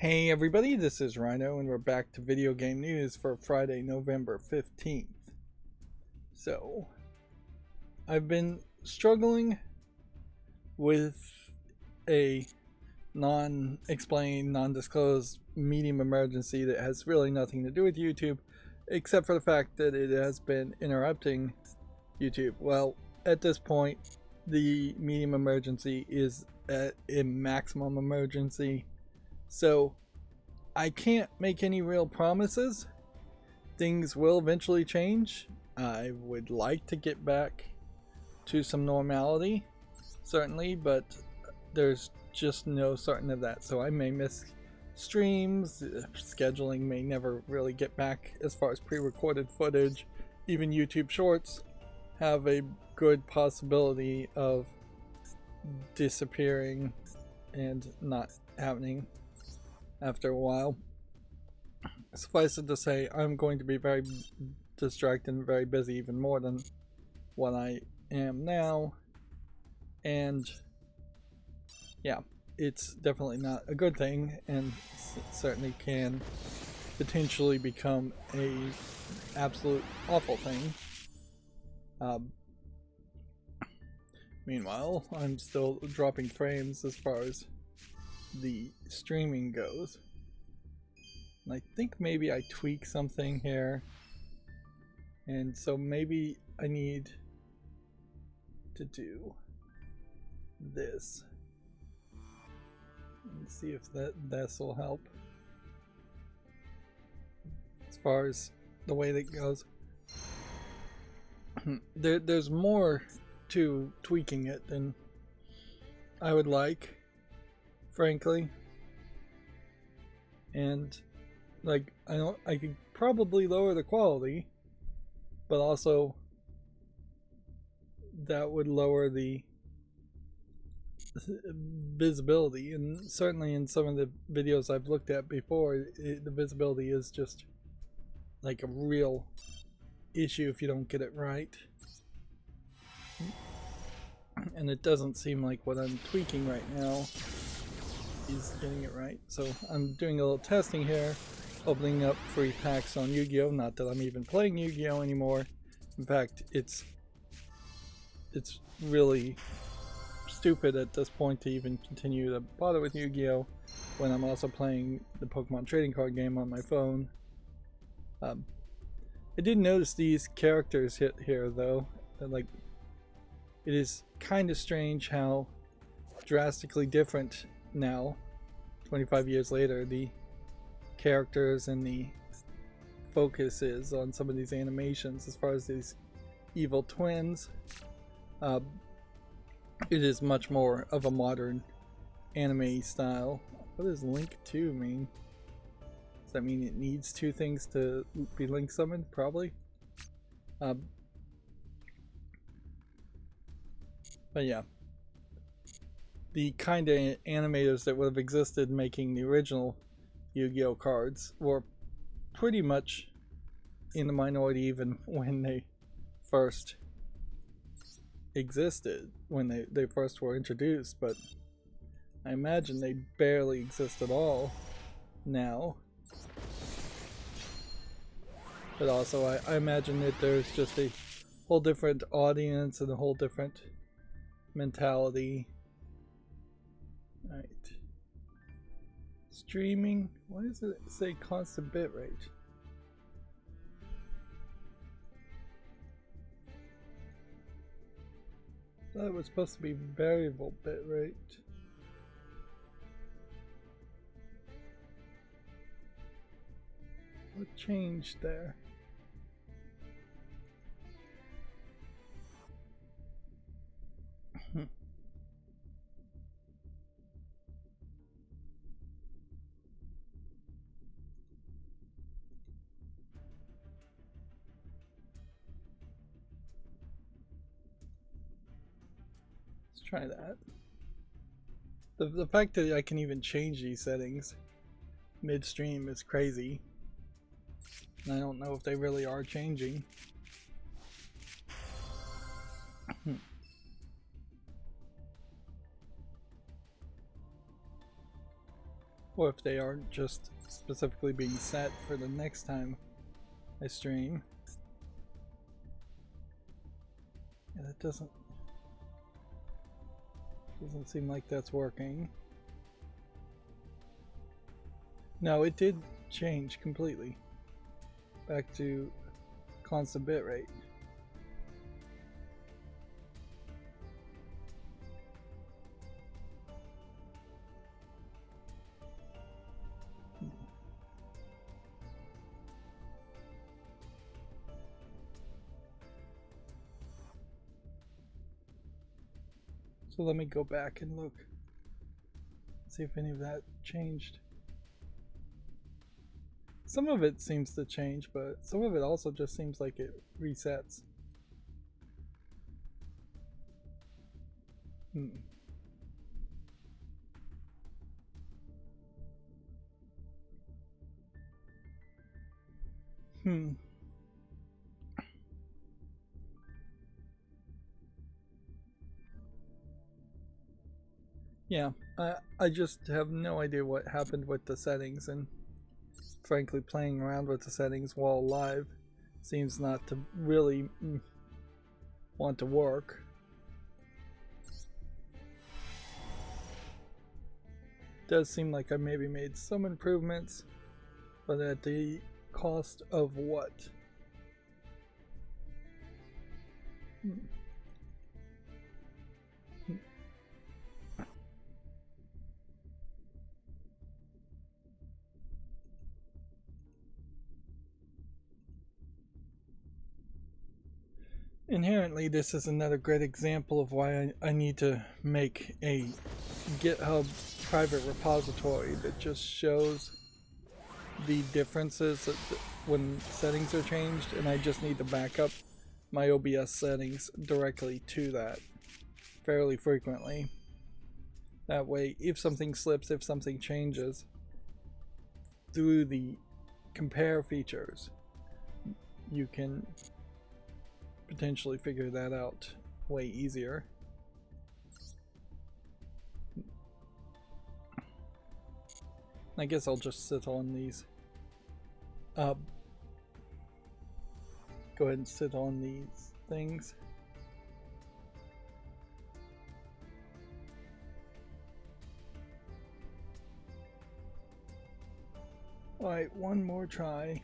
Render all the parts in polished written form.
Hey everybody, this is Rydo and we're back to video game news for Friday, November 15th. So, I've been struggling with a non-explained, non-disclosed medium emergency that has really nothing to do with YouTube, except for the fact that it has been interrupting YouTube. Well, at this point, the medium emergency is at a maximum emergency. So I can't make any real promises. Things will eventually change. I would like to get back to some normality, certainly, but there's just no certain of that. So I may miss streams, scheduling may never really get back as far as pre-recorded footage. Even YouTube Shorts have a good possibility of disappearing and not happening after a while. Suffice it to say, I'm going to be very distracted and very busy, even more than what I am now. And yeah, it's definitely not a good thing, and certainly can potentially become a absolute awful thing. Meanwhile, I'm still dropping frames as far as the streaming goes. And I think maybe I tweak something here, and so maybe I need to do this and see if this will help as far as the way that goes. There's more to tweaking it than I would like, frankly, and like I could probably lower the quality, but also that would lower the visibility, and certainly in some of the videos I've looked at before, the visibility is just like a real issue if you don't get it right. And it doesn't seem like what I'm tweaking right now is getting it right. So I'm doing a little testing here, opening up free packs on Yu-Gi-Oh! Not that I'm even playing Yu-Gi-Oh! Anymore. In fact, it's really stupid at this point to even continue to bother with Yu-Gi-Oh! When I'm also playing the Pokemon trading card game on my phone. I did notice these characters here though. Like, it is kind of strange how drastically different now, 25 years later, the characters and the focus is on some of these animations. As far as these evil twins, it is much more of a modern anime style. What does link 2 mean? Does that mean it needs two things to be link summoned? Probably. But yeah, the kind of animators that would have existed making the original Yu-Gi-Oh! Cards were pretty much in the minority even when they first existed, when they first were introduced, but I imagine they barely exist at all now. But also I imagine that there's just a whole different audience and a whole different mentality. Right. Streaming, why does it say constant bitrate? I thought it was supposed to be variable bitrate. What changed there? Try that. The fact that I can even change these settings midstream is crazy. And I don't know if they really are changing. or if they aren't just specifically being set for the next time I stream. Yeah, that doesn't seem like that's working. No, it did change completely back to constant bitrate. So let me go back and look, see if any of that changed. Some of it seems to change, but some of it also just seems like it resets. Yeah, I just have no idea what happened with the settings, and frankly playing around with the settings while live seems not to really want to work. Does seem like I maybe made some improvements, but at the cost of what? Inherently, this is another great example of why I need to make a GitHub private repository that just shows the differences when settings are changed, and I just need to back up my OBS settings directly to that fairly frequently. That way, if something slips, if something changes, through the compare features, you can potentially figure that out way easier. I guess I'll just sit on these. Go ahead and sit on these things. Alright, one more try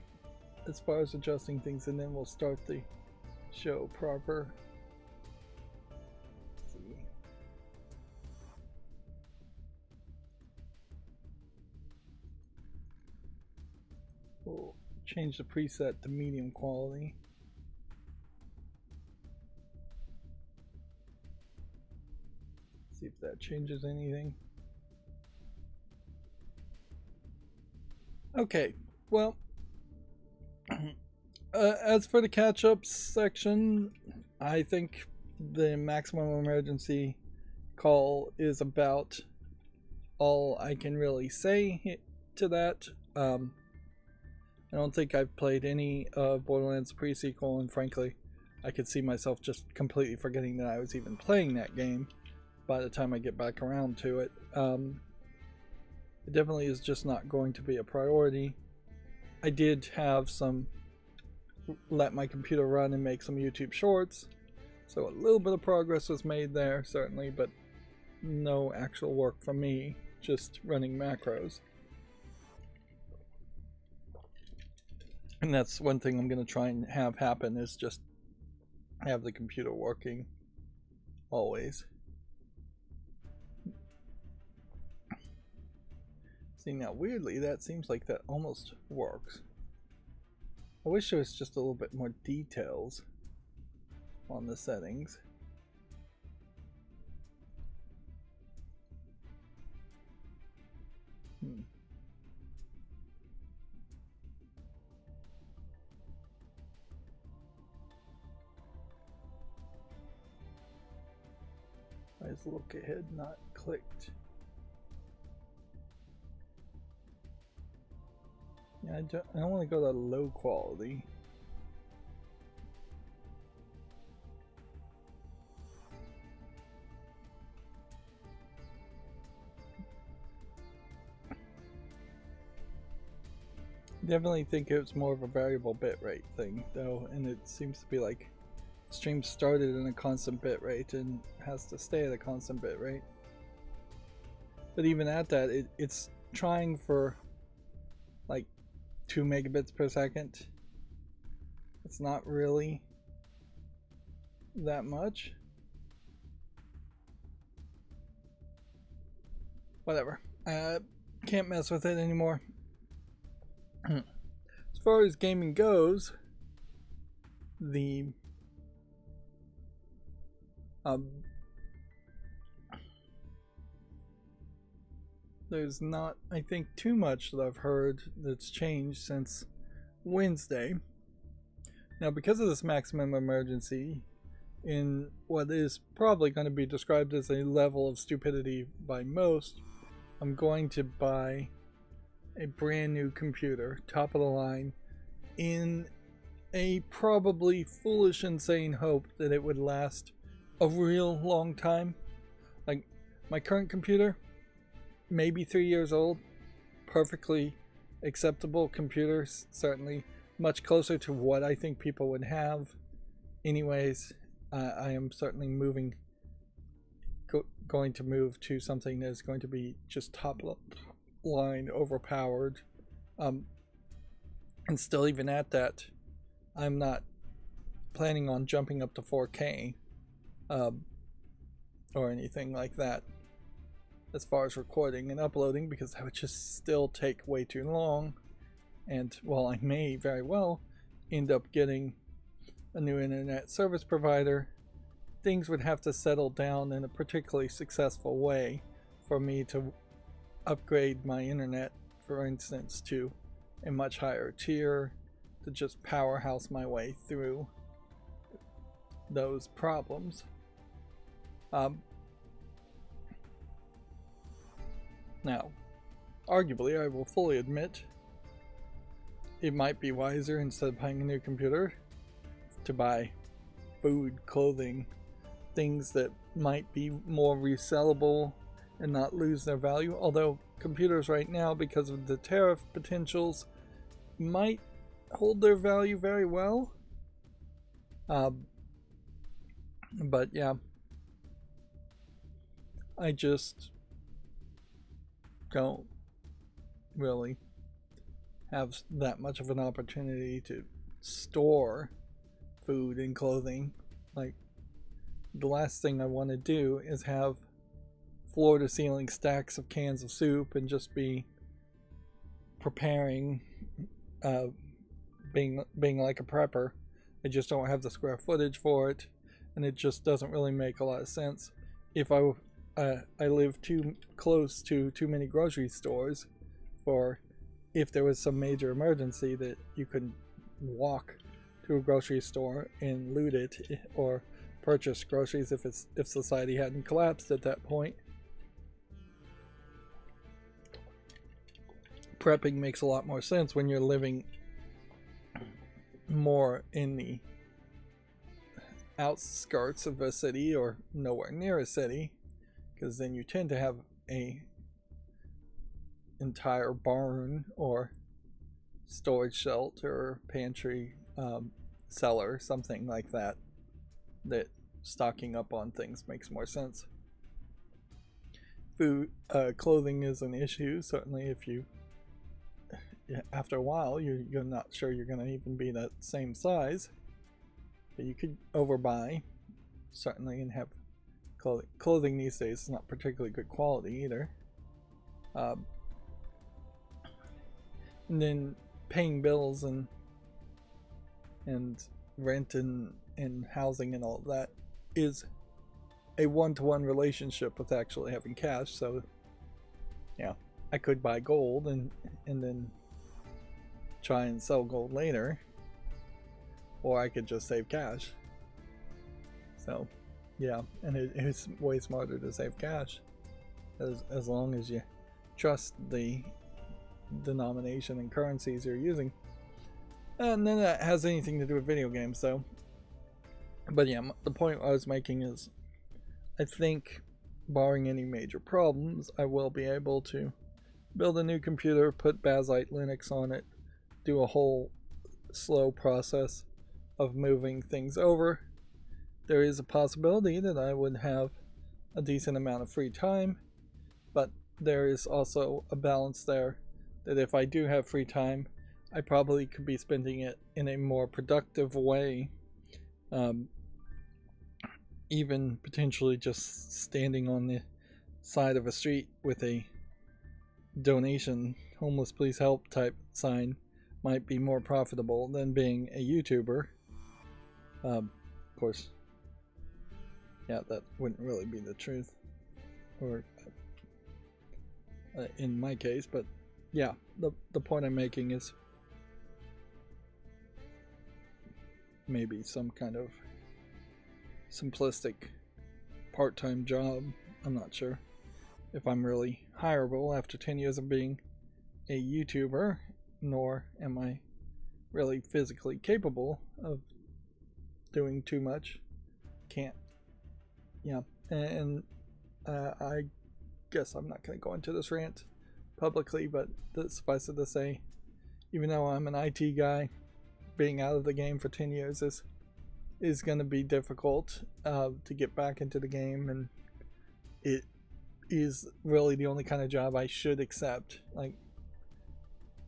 as far as adjusting things, and then we'll start the show proper. Let's see. We'll change the preset to medium quality. See if that changes anything. Okay, well, as for the catch-ups section, I think the maximum emergency call is about all I can really say to that. I don't think I've played any Borderlands pre-sequel, and frankly, I could see myself just completely forgetting that I was even playing that game by the time I get back around to it. It definitely is just not going to be a priority. I did have let my computer run and make some YouTube shorts, so a little bit of progress was made there, certainly, but no actual work from me, just running macros. And that's one thing I'm going to try and have happen, is just have the computer working always. See, now weirdly, that seems like that almost works. I wish there was just a little bit more details on the settings. Why is look ahead not clicked? Yeah, I don't want to go to low quality. definitely think it was more of a variable bitrate thing though, and it seems to be like stream started in a constant bitrate and has to stay at a constant bitrate. But even at that, it's trying for like 2 megabits per second. It's not really that much. Whatever. Can't mess with it anymore. As far as gaming goes, the there's not, I think, too much that I've heard that's changed since Wednesday. Now, because of this maximum emergency, in what is probably going to be described as a level of stupidity by most, I'm going to buy a brand new computer, top of the line, in a probably foolish, insane hope that it would last a real long time. Like, my current computer, maybe 3 years old, perfectly acceptable computer, certainly much closer to what I think people would have. Anyways, I am certainly going to move to something that is going to be just top line overpowered, and still even at that, I'm not planning on jumping up to 4K or anything like that as far as recording and uploading, because that would just still take way too long. And while I may very well end up getting a new internet service provider, things would have to settle down in a particularly successful way for me to upgrade my internet, for instance, to a much higher tier, to just powerhouse my way through those problems. Now, arguably, I will fully admit it might be wiser, instead of buying a new computer, to buy food, clothing, things that might be more resellable and not lose their value. Although computers right now, because of the tariff potentials, might hold their value very well. But yeah, I just don't really have that much of an opportunity to store food and clothing. Like, the last thing I want to do is have floor to ceiling stacks of cans of soup and just be preparing, being like a prepper. I just don't have the square footage for it, and it just doesn't really make a lot of sense. If I live too close to too many grocery stores for if there was some major emergency that you could walk to a grocery store and loot it or purchase groceries if society hadn't collapsed at that point. Prepping makes a lot more sense when you're living more in the outskirts of a city or nowhere near a city, because then you tend to have a entire barn or storage shelter, pantry, cellar, something like that, that stocking up on things makes more sense. Food, clothing is an issue, certainly if you, after a while, you're not sure you're going to even be that same size, but you could overbuy, certainly, and have clothing these days is not particularly good quality either. And then paying bills and rent and housing and all of that is a one-to-one relationship with actually having cash. So yeah, I could buy gold and then try and sell gold later, or I could just save cash. So yeah, and it's way smarter to save cash as long as you trust the denomination and currencies you're using. And then that has anything to do with video games, though. But yeah, the point I was making is, I think, barring any major problems, I will be able to build a new computer, put Bazelite Linux on it, do a whole slow process of moving things over. There is a possibility that I would have a decent amount of free time, but there is also a balance there that if I do have free time, I probably could be spending it in a more productive way, even potentially just standing on the side of a street with a donation, homeless please help type sign might be more profitable than being a YouTuber. Of course, yeah, that wouldn't really be the truth, or in my case, but yeah, the point I'm making is maybe some kind of simplistic part-time job. I'm not sure if I'm really hireable after 10 years of being a YouTuber, nor am I really physically capable of doing too much. Can't. Yeah, and I guess I'm not going to go into this rant publicly, but suffice it to say, even though I'm an IT guy, being out of the game for 10 years is going to be difficult to get back into the game, and it is really the only kind of job I should accept. Like,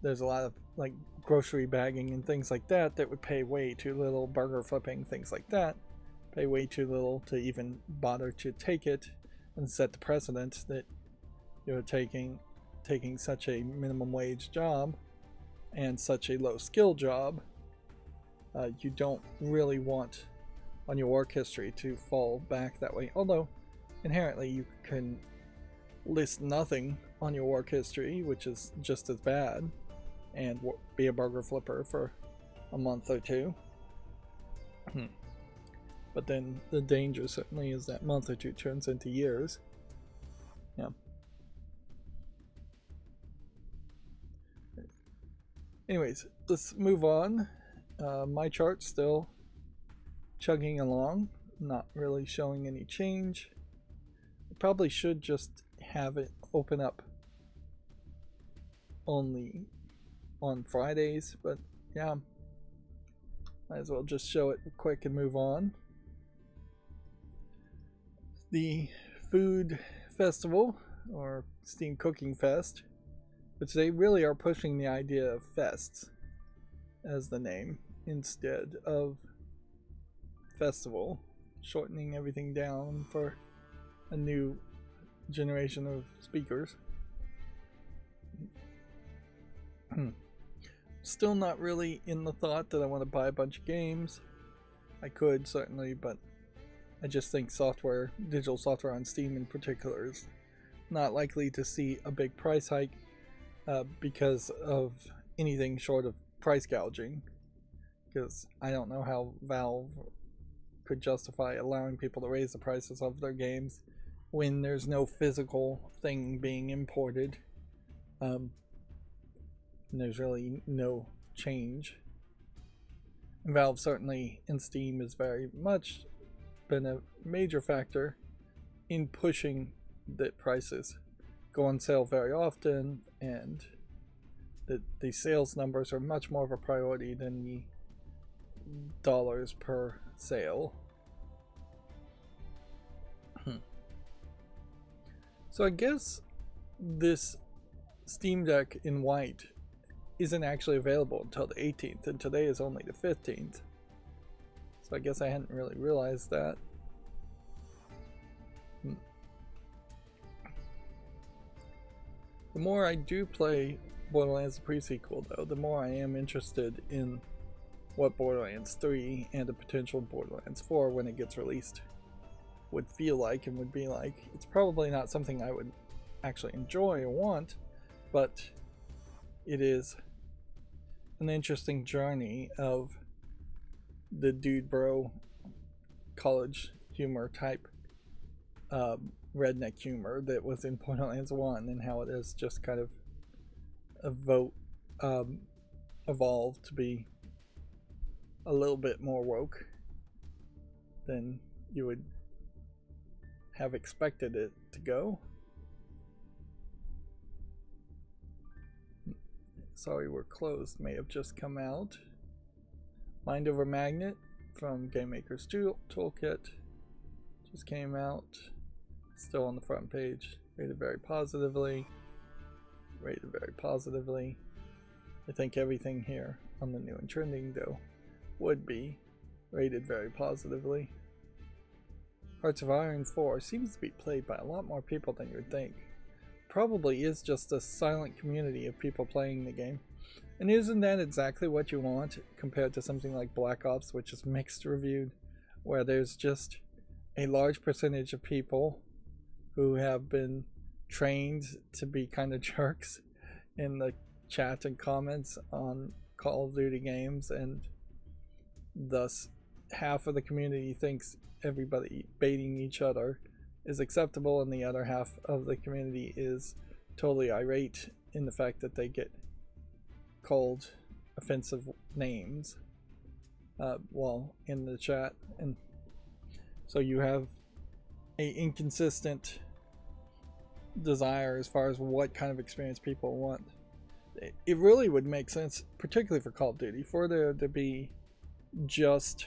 there's a lot of like grocery bagging and things like that that would pay way too little, burger flipping, things like that, pay way too little to even bother to take it and set the precedent that you're taking such a minimum wage job and such a low skill job. You don't really want on your work history to fall back that way, although inherently you can list nothing on your work history, which is just as bad, and be a burger flipper for a month or two. But then the danger certainly is that month or two turns into years. Yeah. Anyways, let's move on. My chart's still chugging along, not really showing any change. I probably should just have it open up only on Fridays, but yeah, might as well just show it quick and move on. The food festival, or Steam Cooking Fest, which they really are pushing the idea of fests as the name instead of festival, shortening everything down for a new generation of speakers. Still not really in the thought that I want to buy a bunch of games. I could certainly, but I just think digital software on Steam in particular, is not likely to see a big price hike because of anything short of price gouging. Because I don't know how Valve could justify allowing people to raise the prices of their games when there's no physical thing being imported. And there's really no change. And Valve certainly in Steam has very much been a major factor in pushing that prices go on sale very often, and that the sales numbers are much more of a priority than the dollars per sale. So I guess this Steam Deck in white isn't actually available until the 18th, and today is only the 15th. So I guess I hadn't really realized that. The more I do play Borderlands the pre-sequel, though, the more I am interested in what Borderlands 3 and a potential Borderlands 4, when it gets released, would feel like and would be like. It's probably not something I would actually enjoy or want, but it is an interesting journey of the dude bro college humor type redneck humor that was in Borderlands 1, and how it has just kind of evolved to be a little bit more woke than you would have expected it to go. Sorry We're Closed may have just come out. Mind Over Magnet from Game Maker's Toolkit just came out. Still on the front page. Rated very positively. Rated very positively. I think everything here on the new and trending though would be rated very positively. Hearts of Iron 4 seems to be played by a lot more people than you would think. Probably is just a silent community of people playing the game. And isn't that exactly what you want compared to something like Black Ops, which is mixed reviewed, where there's just a large percentage of people who have been trained to be kind of jerks in the chat and comments on Call of Duty games, and thus half of the community thinks everybody baiting each other is acceptable, and the other half of the community is totally irate in the fact that they get called offensive names while in the chat. And so you have a inconsistent desire as far as what kind of experience people want. It really would make sense, particularly for Call of Duty, for there to be just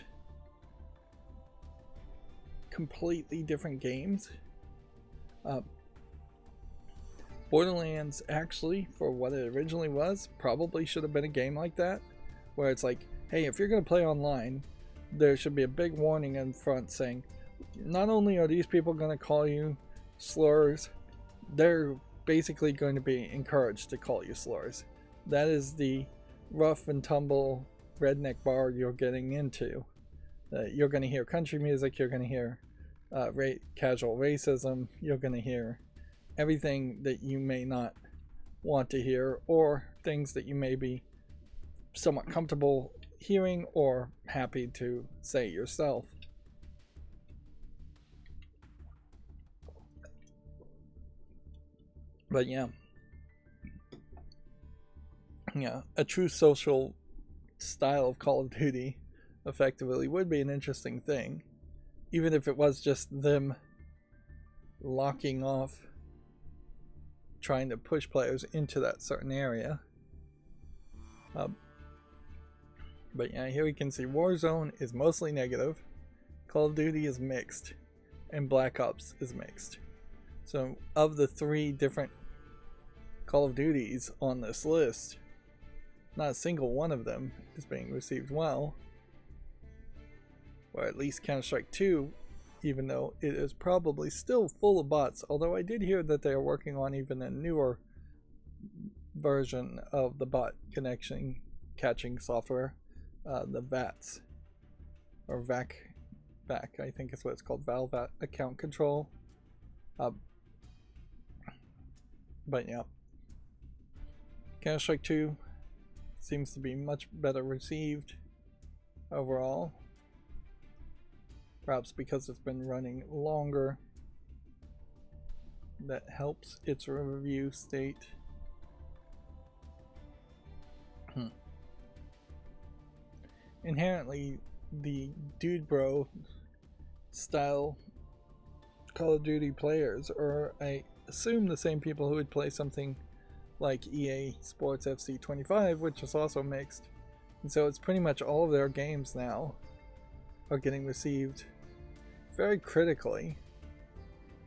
completely different games. Borderlands, actually, for what it originally was, probably should have been a game like that, where it's like, hey, if you're going to play online, there should be a big warning in front saying, not only are these people going to call you slurs, they're basically going to be encouraged to call you slurs. That is the rough and tumble redneck bar you're getting into. You're going to hear country music, you're going to hear casual racism, you're going to hear everything that you may not want to hear, or things that you may be somewhat comfortable hearing or happy to say yourself. But yeah, a true social style of Call of Duty effectively would be an interesting thing, even if it was just them locking off, trying to push players into that certain area. But yeah, here we can see Warzone is mostly negative, Call of Duty is mixed, and Black Ops is mixed. So of the 3 different Call of Duties on this list, not a single one of them is being received well. Or at least Counter-Strike 2, even though it is probably still full of bots, although I did hear that they are working on even a newer version of the bot connection catching software, the VATS, or VAC, I think is what it's called, Valve Account Control. But yeah, Counter-Strike 2 seems to be much better received overall. Perhaps because it's been running longer, that helps its review state. Inherently, the dude bro style Call of Duty players are, I assume, the same people who would play something like EA Sports FC 25, which is also mixed. And so it's pretty much all of their games now are getting received very critically.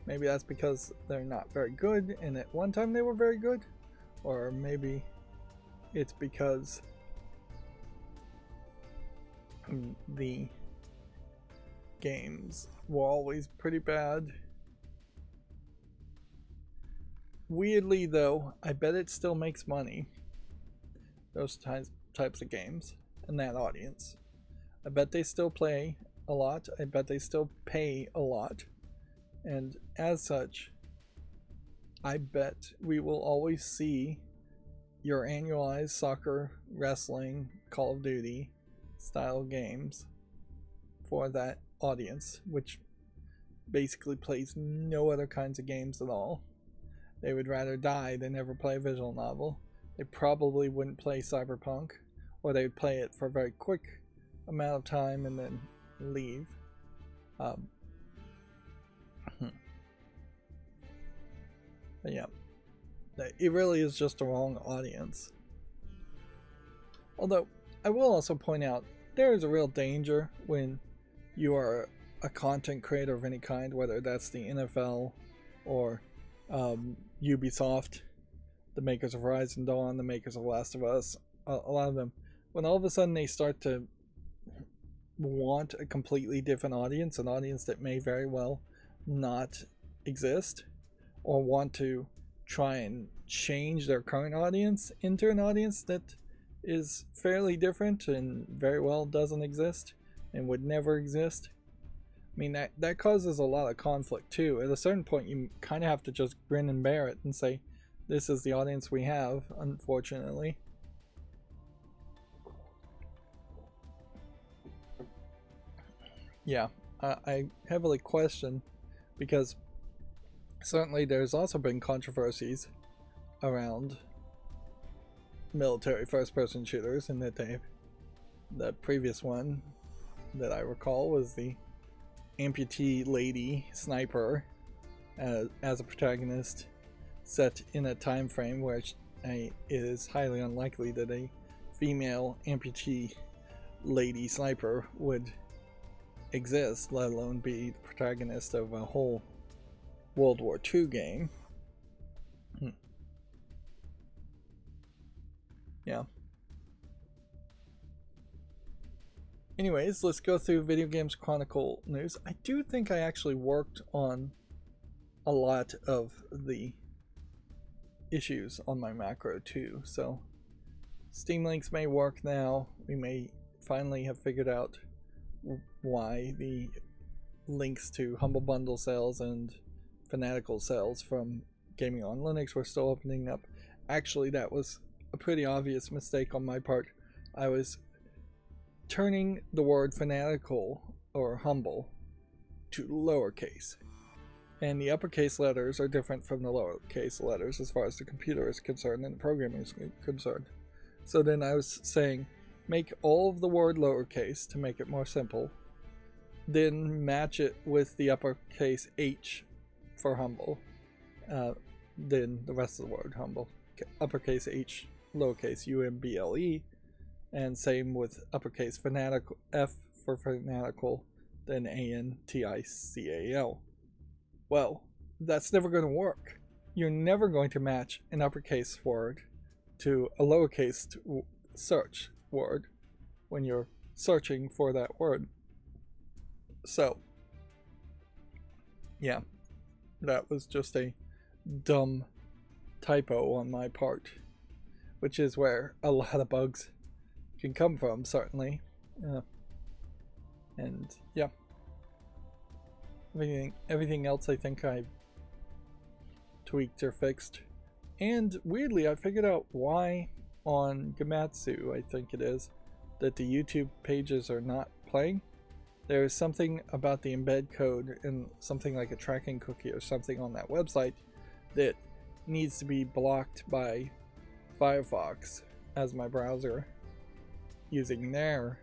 Maybe that's because they're not very good, and at one time they were very good, or maybe it's because the games were always pretty bad. Weirdly though, I bet it still makes money, those types of games, and that audience. I bet they still play a lot, I bet they still pay a lot, and as such, I bet we will always see your annualized soccer, wrestling, Call of Duty style games for that audience, which basically plays no other kinds of games at all. They would rather die than ever play a visual novel. They probably wouldn't play Cyberpunk, or they would play it for a very quick amount of time and then leave. But yeah, it really is just the wrong audience. Although, I will also point out, there is a real danger when you are a content creator of any kind, whether that's the NFL or Ubisoft, the makers of Ryzen Dawn, the makers of Last of Us, a lot of them, when all of a sudden they start to want a completely different audience, an audience that may very well not exist, or want to try and change their current audience into an audience that is fairly different and very well doesn't exist and would never exist. I mean, that causes a lot of conflict too. At a certain point, you kind of have to just grin and bear it and say, this is the audience we have, unfortunately. Yeah, I heavily question, because certainly there's also been controversies around military first-person shooters, and that the previous one that I recall was the amputee lady sniper as a protagonist, set in a time frame where it is highly unlikely that a female amputee lady sniper would exist, let alone be the protagonist of a whole World War II game. Yeah. Anyways, let's go through Video Games Chronicle news. I do think I actually worked on a lot of the issues on my macro too, so Steam links may work now. We may finally have figured out why the links to Humble Bundle sales and Fanatical sales from Gaming on Linux were still opening up. Actually, that was a pretty obvious mistake on my part. I was turning the word fanatical or humble to lowercase, and the uppercase letters are different from the lowercase letters as far as the computer is concerned and the programming is concerned. So then I was saying, make all of the word lowercase to make it more simple, then match it with the uppercase H for humble, then the rest of the word humble, uppercase H, lowercase UMBLE, and same with uppercase fanatical, F for fanatical, then ANTICAL. Well, that's never going to work. You're never going to match an uppercase word to a lowercase search word when you're searching for that word. So, yeah, that was just a dumb typo on my part, which is where a lot of bugs can come from, certainly. And yeah, everything else I think I tweaked or fixed. And weirdly, I figured out why on Gematsu, I think it is, that the YouTube pages are not playing. There's something about the embed code in something like a tracking cookie or something on that website that needs to be blocked by Firefox as my browser, using their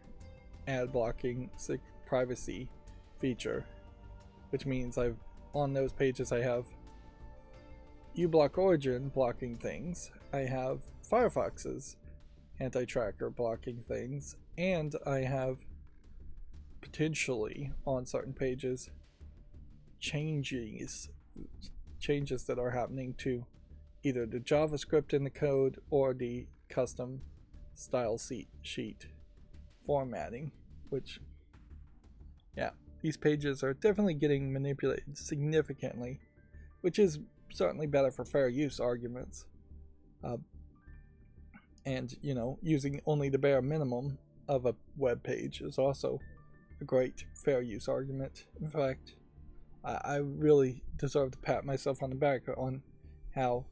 ad blocking privacy feature, which means on those pages I have uBlock Origin blocking things, I have Firefox's anti-tracker blocking things, and I have potentially on certain pages changes that are happening to either the JavaScript in the code or the custom style sheet formatting, which, yeah, these pages are definitely getting manipulated significantly, which is certainly better for fair use arguments. And, you know, using only the bare minimum of a web page is also a great fair use argument. In fact, I really deserve to pat myself on the back on how,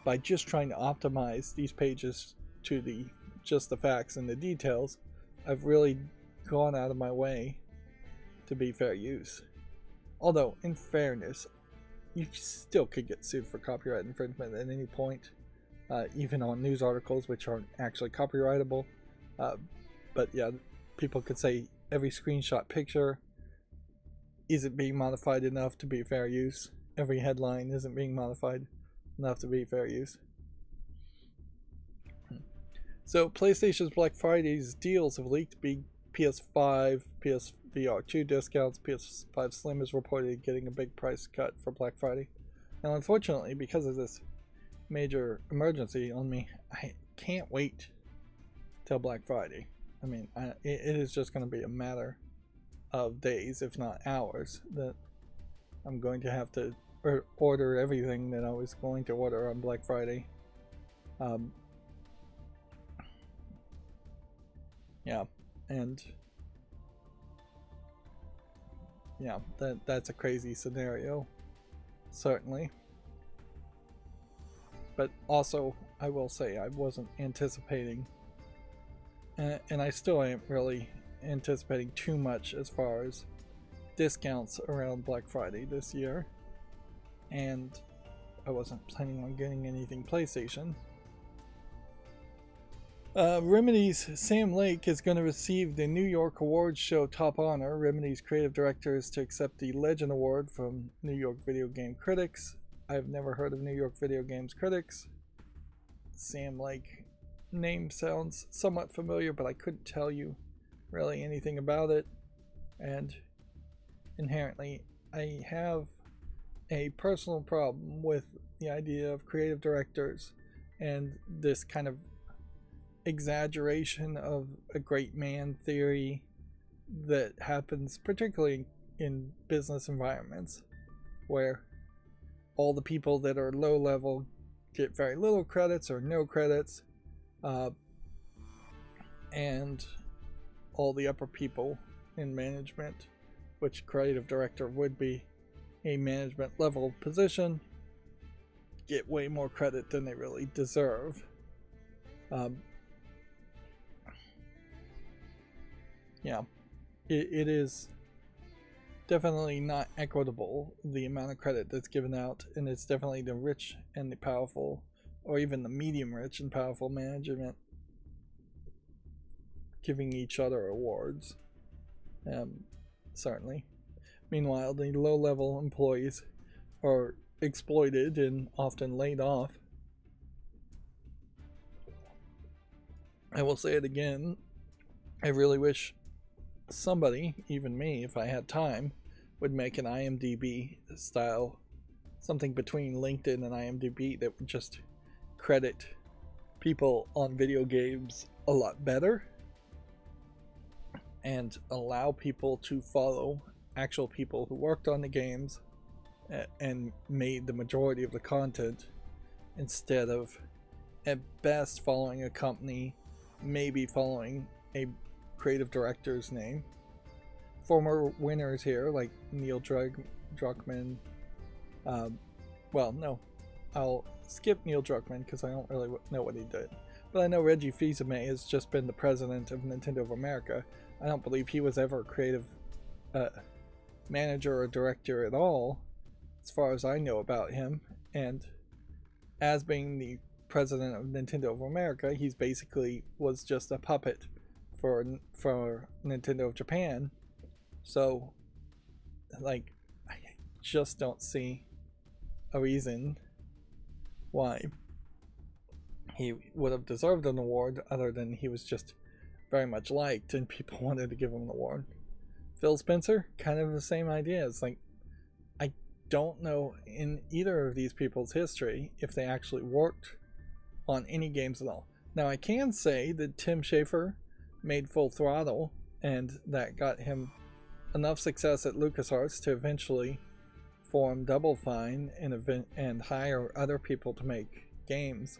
by just trying to optimize these pages to just the facts and the details, I've really gone out of my way to be fair use. Although, in fairness, you still could get sued for copyright infringement at any point, even on news articles which aren't actually copyrightable. But yeah, people could say every screenshot picture isn't being modified enough to be fair use. Every headline isn't being modified enough to be fair use. So PlayStation's Black Friday's deals have leaked. Big PS5, PSVR 2 discounts. PS5 Slim is reported getting a big price cut for Black Friday. Now, unfortunately, because of this major emergency on me, I can't wait till Black Friday. I mean, it is just going to be a matter of days, if not hours, that I'm going to have to order everything that I was going to order on Black Friday. Yeah, and yeah, that's a crazy scenario, certainly. But also, I will say I wasn't anticipating, and I still ain't really anticipating too much as far as discounts around Black Friday this year, and I wasn't planning on getting anything PlayStation. Remedy's Sam Lake is going to receive the New York Awards Show top honor. Remedy's creative director is to accept the Legend Award from New York Video Game Critics. I've never heard of New York Video Games Critics. Sam Lake name sounds somewhat familiar, but I couldn't tell you really anything about it. And inherently, I have a personal problem with the idea of creative directors and this kind of exaggeration of a great man theory that happens particularly in business environments, where all the people that are low level get very little credits or no credits, and all the upper people in management, which creative director would be a management level position, get way more credit than they really deserve. Yeah, it is definitely not equitable, the amount of credit that's given out, and it's definitely the rich and the powerful, or even the medium rich and powerful management giving each other awards. Certainly. Meanwhile, the low level employees are exploited and often laid off. I will say it again, I really wish somebody, even me if I had time, would make an IMDb style, something between LinkedIn and IMDb, that would just credit people on video games a lot better and allow people to follow actual people who worked on the games and made the majority of the content, instead of at best following a company, maybe following a creative director's name. Former winners here like Neil Druckmann, well, no, I'll skip Neil Druckmann because I don't really know what he did, but I know Reggie Fils-Aimé has just been the president of Nintendo of America. I don't believe he was ever a creative manager or director at all, as far as I know about him, and as being the president of Nintendo of America, he's basically was just a puppet for Nintendo of Japan. So, like, I just don't see a reason why he would have deserved an award, other than he was just very much liked and people wanted to give him an award. Phil Spencer, kind of the same idea. It's like, I don't know in either of these people's history if they actually worked on any games at all. Now, I can say that Tim Schafer made Full Throttle, and that got him enough success at LucasArts to eventually form Double Fine and hire other people to make games.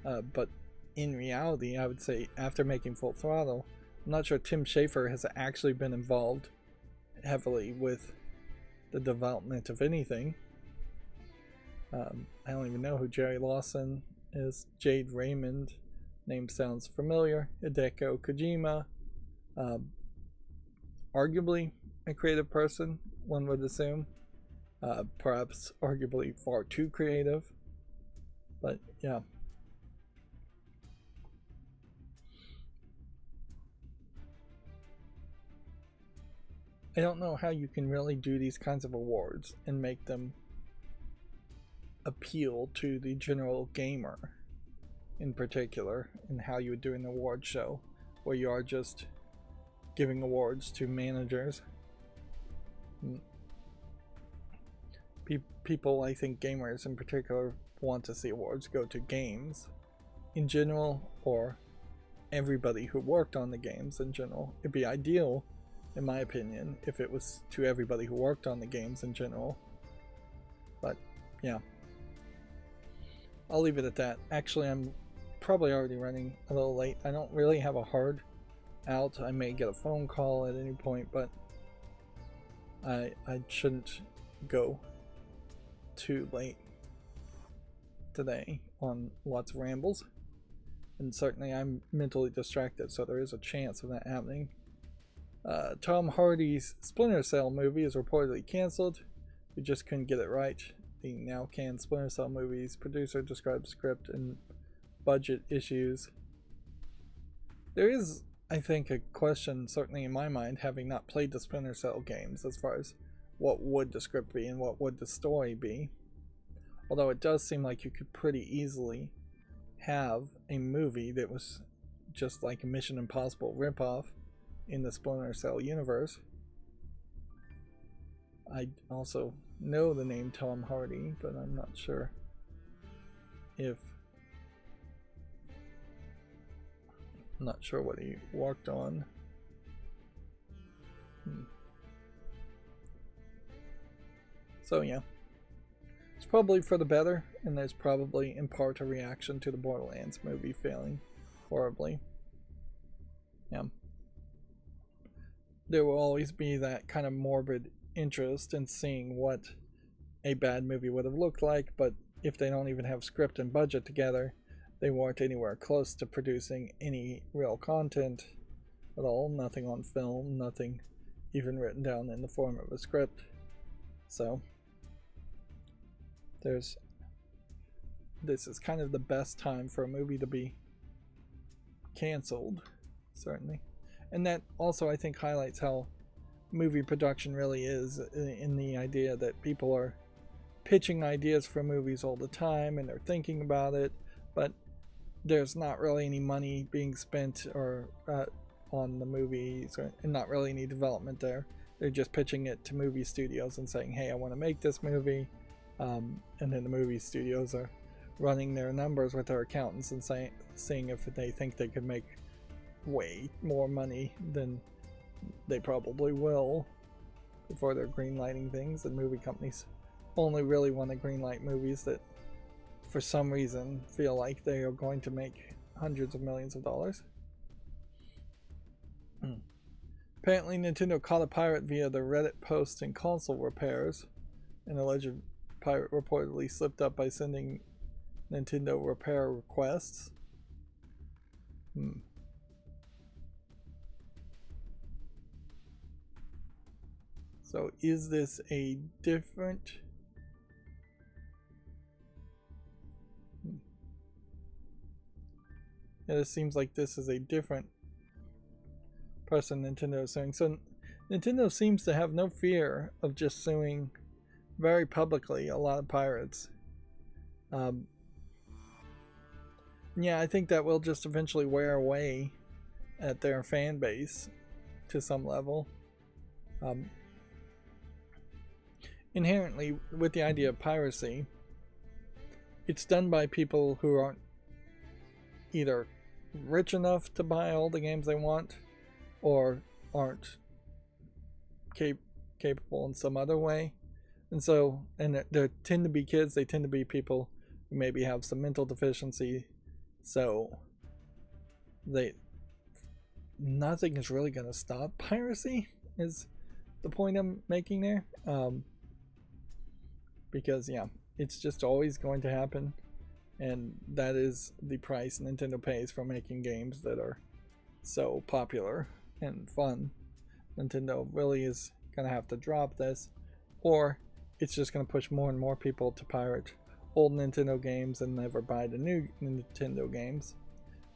But in reality, I would say after making Full Throttle, I'm not sure Tim Schafer has actually been involved heavily with the development of anything. I don't even know who Jerry Lawson is. Jade Raymond, name sounds familiar. Hideko Kojima, arguably a creative person, one would assume. Perhaps arguably far too creative. But yeah. I don't know how you can really do these kinds of awards and make them appeal to the general gamer. in particular, and how you would do an award show where you are just giving awards to managers. People, I think gamers in particular, want to see awards go to games in general, or everybody who worked on the games in general. It'd be ideal, in my opinion, if it was to everybody who worked on the games in general. But yeah, I'll leave it at that. Actually, I'm probably already running a little late. I don't really have a hard out. I may get a phone call at any point, but I shouldn't go too late today on lots of rambles. And certainly I'm mentally distracted, so there is a chance of that happening. Tom Hardy's Splinter Cell movie is reportedly cancelled. We just couldn't get it right. The now canned Splinter Cell movie's producer described script and budget issues. There is, I think, a question, certainly in my mind, having not played the Splinter Cell games, as far as what would the script be and what would the story be. Although it does seem like you could pretty easily have a movie that was just like a Mission Impossible ripoff in the Splinter Cell universe. I also know the name Tom Hardy, but I'm not sure if... I'm not sure what he worked on. So yeah, it's probably for the better, and there's probably in part a reaction to the Borderlands movie failing horribly. Yeah. There will always be that kind of morbid interest in seeing what a bad movie would have looked like, but if they don't even have script and budget together, they weren't anywhere close to producing any real content at all. Nothing on film, nothing even written down in the form of a script. So this is kind of the best time for a movie to be canceled, certainly. And that also, I think, highlights how movie production really is, in the idea that people are pitching ideas for movies all the time and they're thinking about it, but there's not really any money being spent or on the movies, and not really any development there. They're just pitching it to movie studios and saying, hey, I want to make this movie. And then the movie studios are running their numbers with their accountants and seeing if they think they could make way more money than they probably will before they're greenlighting things. And movie companies only really want to greenlight movies that for some reason feel like they are going to make hundreds of millions of dollars. Apparently Nintendo caught a pirate via the Reddit post and console repairs. An alleged pirate reportedly slipped up by sending Nintendo repair requests. So is this a different... Yeah, this seems like this is a different person Nintendo is suing. So Nintendo seems to have no fear of just suing very publicly a lot of pirates. Yeah, I think that will just eventually wear away at their fan base to some level. Inherently, with the idea of piracy, it's done by people who aren't either rich enough to buy all the games they want, or aren't capable in some other way. And so, and they tend to be kids, they tend to be people who maybe have some mental deficiency, so nothing is really going to stop piracy, is the point I'm making there. Because yeah, it's just always going to happen, and that is the price Nintendo pays for making games that are so popular and fun. Nintendo really is going to have to drop this, or it's just going to push more and more people to pirate old Nintendo games and never buy the new Nintendo games,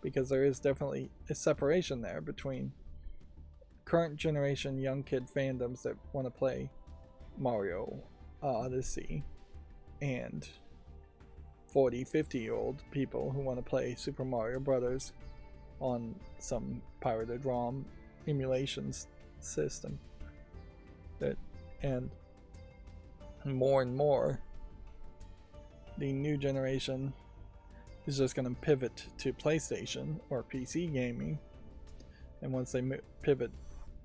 because there is definitely a separation there between current generation young kid fandoms that want to play Mario Odyssey and 40, 50-year-old people who want to play Super Mario Brothers on some pirated ROM emulations system. And more, the new generation is just going to pivot to PlayStation or PC gaming. And once they pivot,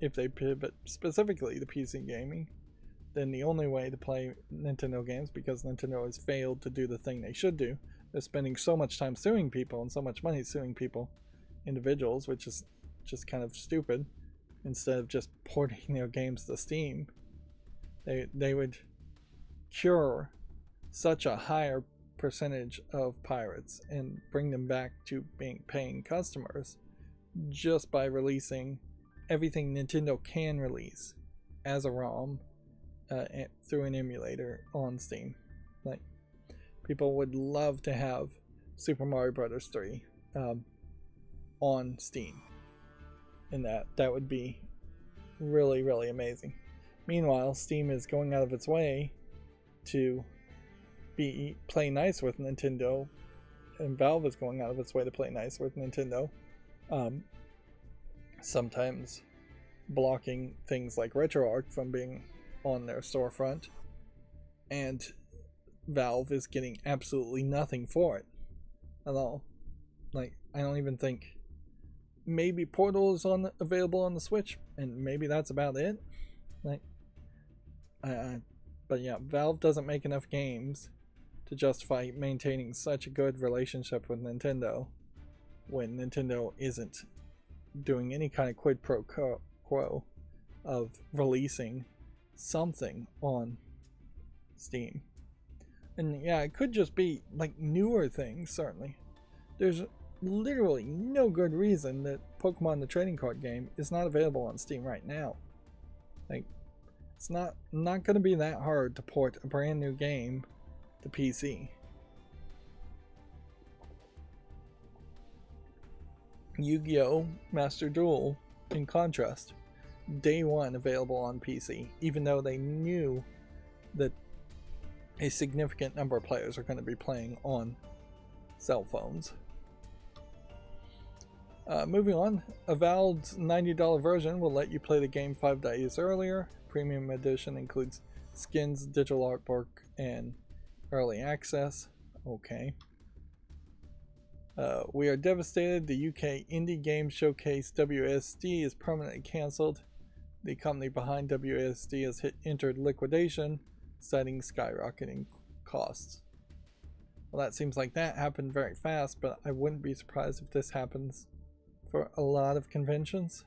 if they pivot specifically to PC gaming, then the only way to play Nintendo games, because Nintendo has failed to do the thing they should do, they're spending so much time suing people and so much money suing people, individuals, which is just kind of stupid. Instead of just porting their games to Steam, they would cure such a higher percentage of pirates and bring them back to being paying customers just by releasing everything Nintendo can release as a ROM through an emulator on Steam. Like, people would love to have Super Mario Brothers 3 on Steam, and that would be really, really amazing. Meanwhile, Steam is going out of its way to play nice with Nintendo, and Valve is going out of its way to play nice with Nintendo, sometimes blocking things like RetroArch from being on their storefront, and Valve is getting absolutely nothing for it at all. Like, I don't even think, maybe Portal is available on the Switch, and maybe that's about it. Like, but yeah, Valve doesn't make enough games to justify maintaining such a good relationship with Nintendo when Nintendo isn't doing any kind of quid pro quo of releasing something on Steam. And yeah, it could just be like newer things, certainly. There's literally no good reason that Pokemon the Trading Card Game is not available on Steam right now. Like, it's not going to be that hard to port a brand new game to PC. Yu-Gi-Oh! Master Duel, in contrast, day one available on PC, even though they knew that a significant number of players are going to be playing on cell phones. Moving on, Avowed's $90 version will let you play the game 5 days earlier. Premium edition includes skins, digital artwork, and early access. Okay. We are devastated. The UK Indie Game Showcase WSD is permanently cancelled. The company behind WSD has entered liquidation, citing skyrocketing costs. Well, that seems like that happened very fast, but I wouldn't be surprised if this happens for a lot of conventions.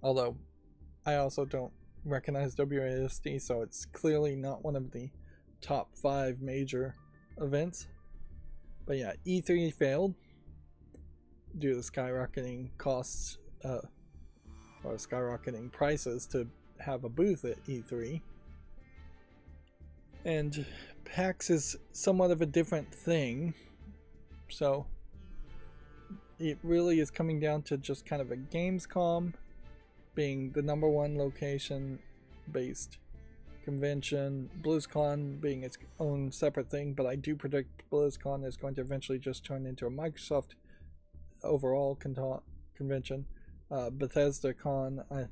Although I also don't recognize WSD, so it's clearly not one of the top 5 major events. But yeah, E3 failed due to skyrocketing costs or skyrocketing prices to have a booth at E3. And PAX is somewhat of a different thing, so it really is coming down to just kind of a Gamescom being the #1 location based convention, BlizzCon being its own separate thing, but I do predict BlizzCon is going to eventually just turn into a Microsoft overall convention. BethesdaCon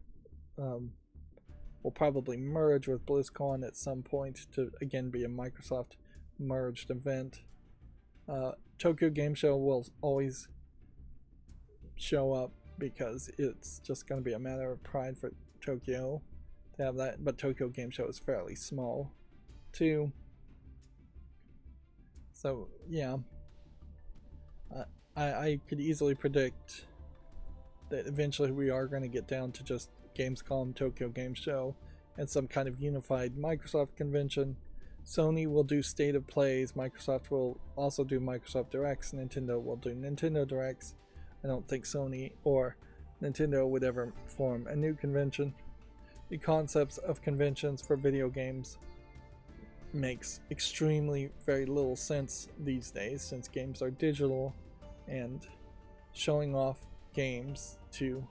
will probably merge with BlizzCon at some point to again be a Microsoft merged event. Tokyo Game Show will always show up because it's just going to be a matter of pride for Tokyo to have that, but Tokyo Game Show is fairly small too. So yeah, I could easily predict that eventually we are going to get down to just Gamescom, Tokyo Game Show, and some kind of unified Microsoft convention. Sony will do State of Plays, Microsoft will also do Microsoft Directs, Nintendo will do Nintendo Directs. I don't think Sony or Nintendo would ever form a new convention. The concepts of conventions for video games makes extremely very little sense these days, since games are digital, and showing off games to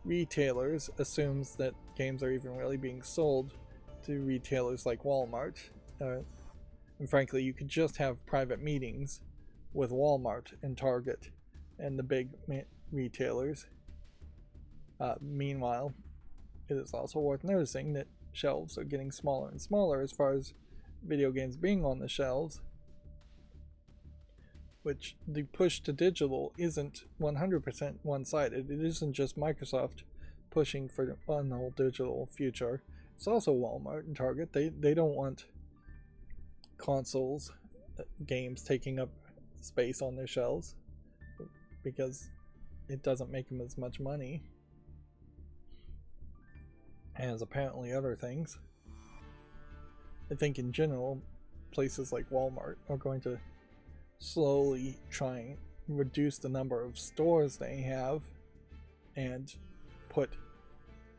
retailers assumes that games are even really being sold to retailers like Walmart. And frankly, you could just have private meetings with Walmart and Target and the big retailers. Meanwhile, it is also worth noticing that shelves are getting smaller and smaller as far as video games being on the shelves, which the push to digital isn't 100% one-sided. It isn't just Microsoft pushing for an all digital future. It's also Walmart and Target. They don't want consoles, games taking up space on their shelves because it doesn't make them as much money as apparently other things. I think in general, places like Walmart are going to slowly try and reduce the number of stores they have and put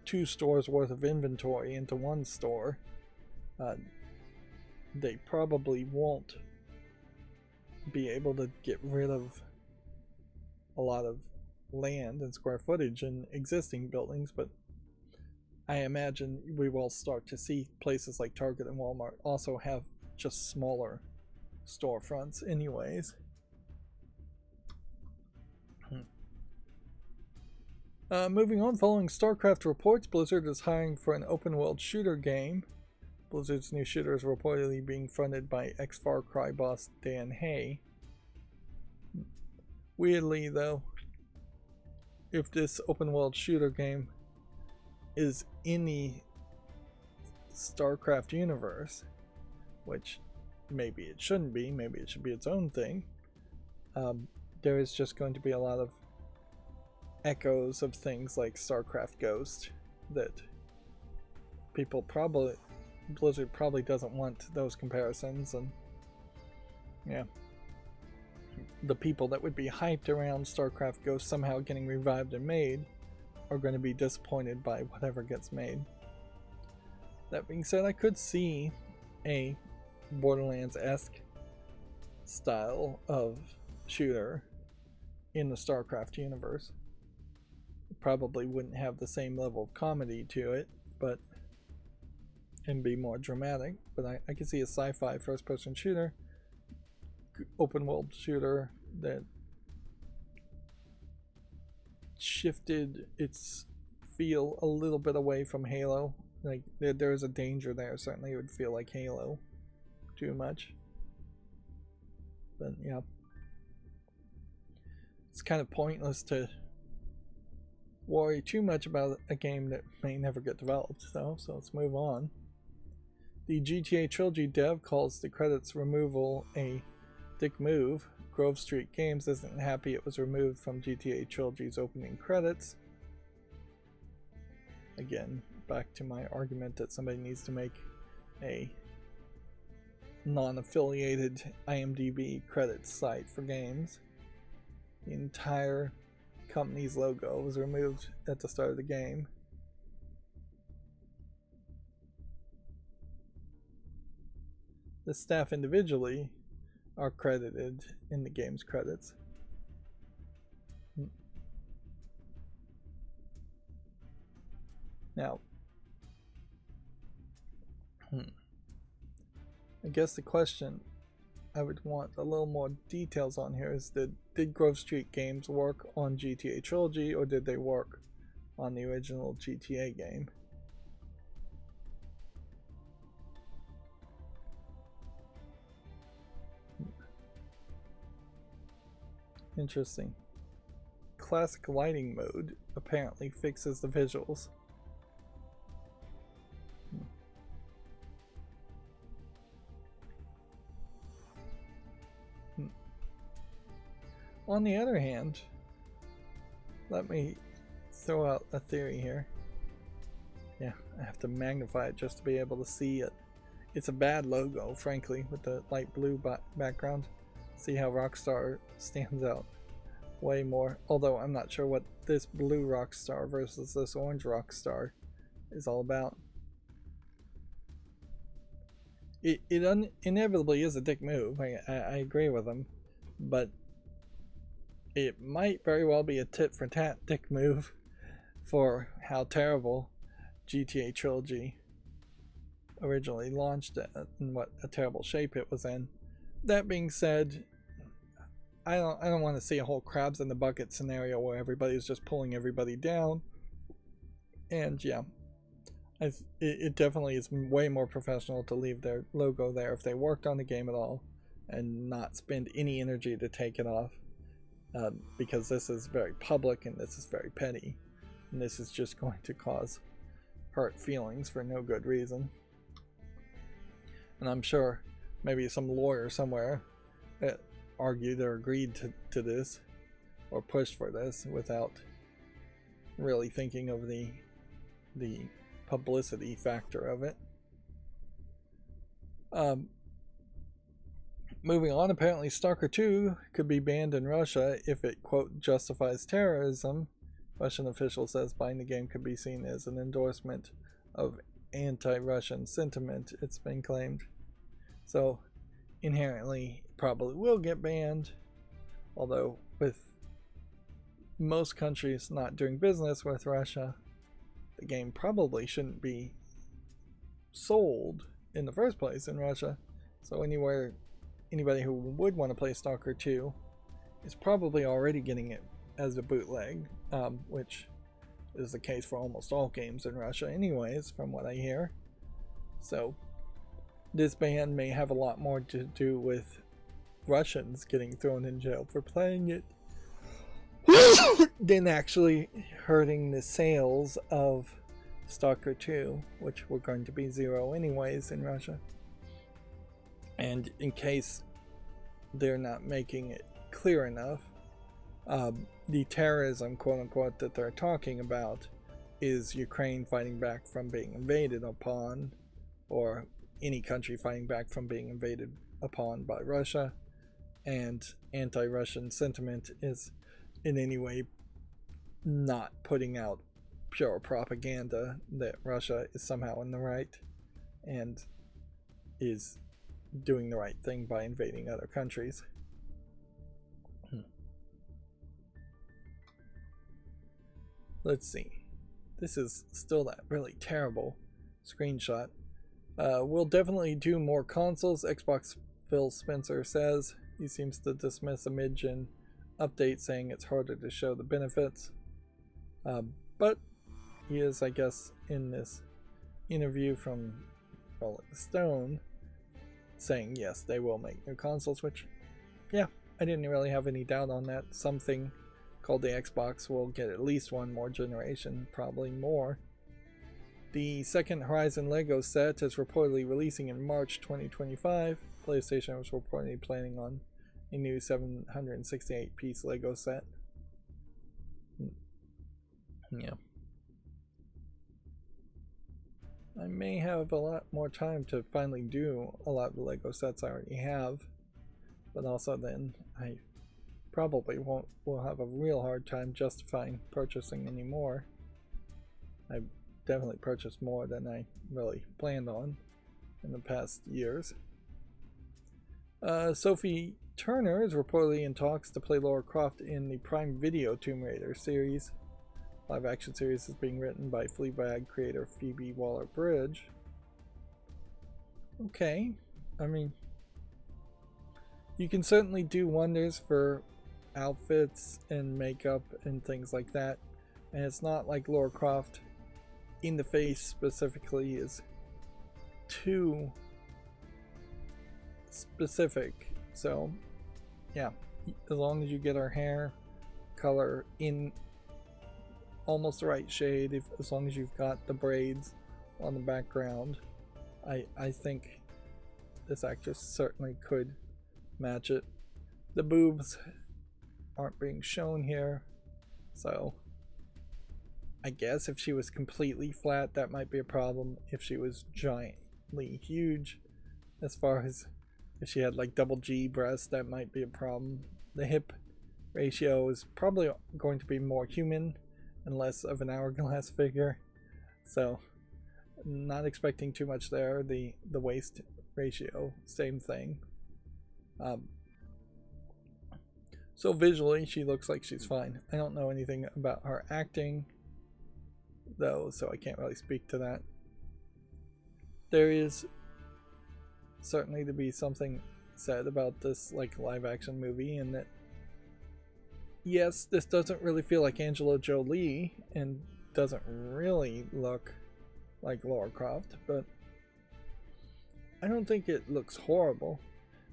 2 stores worth of inventory into 1 store. They probably won't be able to get rid of a lot of land and square footage in existing buildings, but I imagine we will start to see places like Target and Walmart also have just smaller storefronts anyways. Moving on, following StarCraft reports, Blizzard is hiring for an open world shooter game. Blizzard's new shooter is reportedly being funded by ex-Far Cry boss Dan Hay. Weirdly though, if this open world shooter game is in the StarCraft universe, which maybe it shouldn't be, maybe it should be its own thing, there is just going to be a lot of echoes of things like StarCraft Ghost that Blizzard probably doesn't want those comparisons, and yeah, the people that would be hyped around StarCraft Ghost somehow getting revived and made are going to be disappointed by whatever gets made. That being said, I could see a Borderlands-esque style of shooter in the StarCraft universe. It probably wouldn't have the same level of comedy to it, and be more dramatic, but I could see a sci-fi first-person shooter, open world shooter that shifted its feel a little bit away from Halo. Like there is a danger there. Certainly it would feel like Halo too much, but yeah, it's kind of pointless to worry too much about a game that may never get developed, so let's move on. The GTA Trilogy dev calls the credits removal a dick move. Grove Street Games isn't happy it was removed from GTA Trilogy's opening credits. Again, back to my argument that somebody needs to make a non-affiliated IMDb credits site for games. The entire company's logo was removed at the start of the game. The staff individually are credited in the game's credits. Now, I guess the question I would want a little more details on here is did Grove Street Games work on GTA Trilogy, or did they work on the original GTA game? Interesting. Classic lighting mode apparently fixes the visuals. On the other hand, let me throw out a theory here. Yeah, I have to magnify it just to be able to see it. It's a bad logo, frankly, with the light blue background. See how Rockstar stands out way more, although I'm not sure what this blue Rockstar versus this orange Rockstar is all about. It inevitably is a dick move, I agree with him, but it might very well be a tit for tat dick move for how terrible GTA Trilogy originally launched it and what a terrible shape it was in. That being said, I don't want to see a whole crabs in the bucket scenario where everybody's just pulling everybody down. And yeah, it definitely is way more professional to leave their logo there if they worked on the game at all and not spend any energy to take it off, because this is very public and this is very petty, and this is just going to cause hurt feelings for no good reason. And I'm sure maybe some lawyer somewhere argued or agreed to this or pushed for this without really thinking of the publicity factor of it. Moving on, apparently Stalker 2 could be banned in Russia if it, quote, justifies terrorism. Russian official says buying the game could be seen as an endorsement of anti-Russian sentiment, it's been claimed. So inherently probably will get banned, although with most countries not doing business with Russia, the game probably shouldn't be sold in the first place in Russia. So anybody who would want to play Stalker 2 is probably already getting it as a bootleg, which is the case for almost all games in Russia anyways, from what I hear. So this ban may have a lot more to do with Russians getting thrown in jail for playing it than actually hurting the sales of Stalker 2, which were going to be 0 anyways in Russia. And in case they're not making it clear enough, the terrorism, quote unquote, that they're talking about is Ukraine fighting back from being invaded upon, or any country fighting back from being invaded upon by Russia. And anti-Russian sentiment is in any way not putting out pure propaganda that Russia is somehow in the right and is doing the right thing by invading other countries. Let's see. This is still that really terrible screenshot. We'll definitely do more consoles, Xbox Phil Spencer says. He seems to dismiss a mid-gen update, saying it's harder to show the benefits. But he is, I guess, in this interview from Rolling Stone, saying yes, they will make new consoles, which, yeah, I didn't really have any doubt on that. Something called the Xbox will get at least one more generation, probably more. The second Horizon Lego set is reportedly releasing in March 2025. PlayStation was reportedly planning on a new 768-piece Lego set. Yeah. I may have a lot more time to finally do a lot of the Lego sets I already have, but also then I probably will have a real hard time justifying purchasing any more. I definitely purchased more than I really planned on in the past years. Sophie Turner is reportedly in talks to play Lara Croft in the Prime Video Tomb Raider series. Live action series is being written by Fleabag creator Phoebe Waller-Bridge. Okay, I mean, you can certainly do wonders for outfits and makeup and things like that, and it's not like Lara Croft in the face specifically is too specific. So yeah, as long as you get her hair color in almost the right shade, as long as you've got the braids on the background, I think this actress certainly could match it. The boobs aren't being shown here, so I guess if she was completely flat, that might be a problem. If she was giantly huge, as far as if she had like double G breasts, that might be a problem. The hip ratio is probably going to be more human and less of an hourglass figure, so not expecting too much there. The waist ratio, same thing. So visually she looks like she's fine. I don't know anything about her acting though, so I can't really speak to that. there is certainly to be something said about this like live action movie, and that yes, this doesn't really feel like Angela Jolie and doesn't really look like Lara Croft, but I don't think it looks horrible.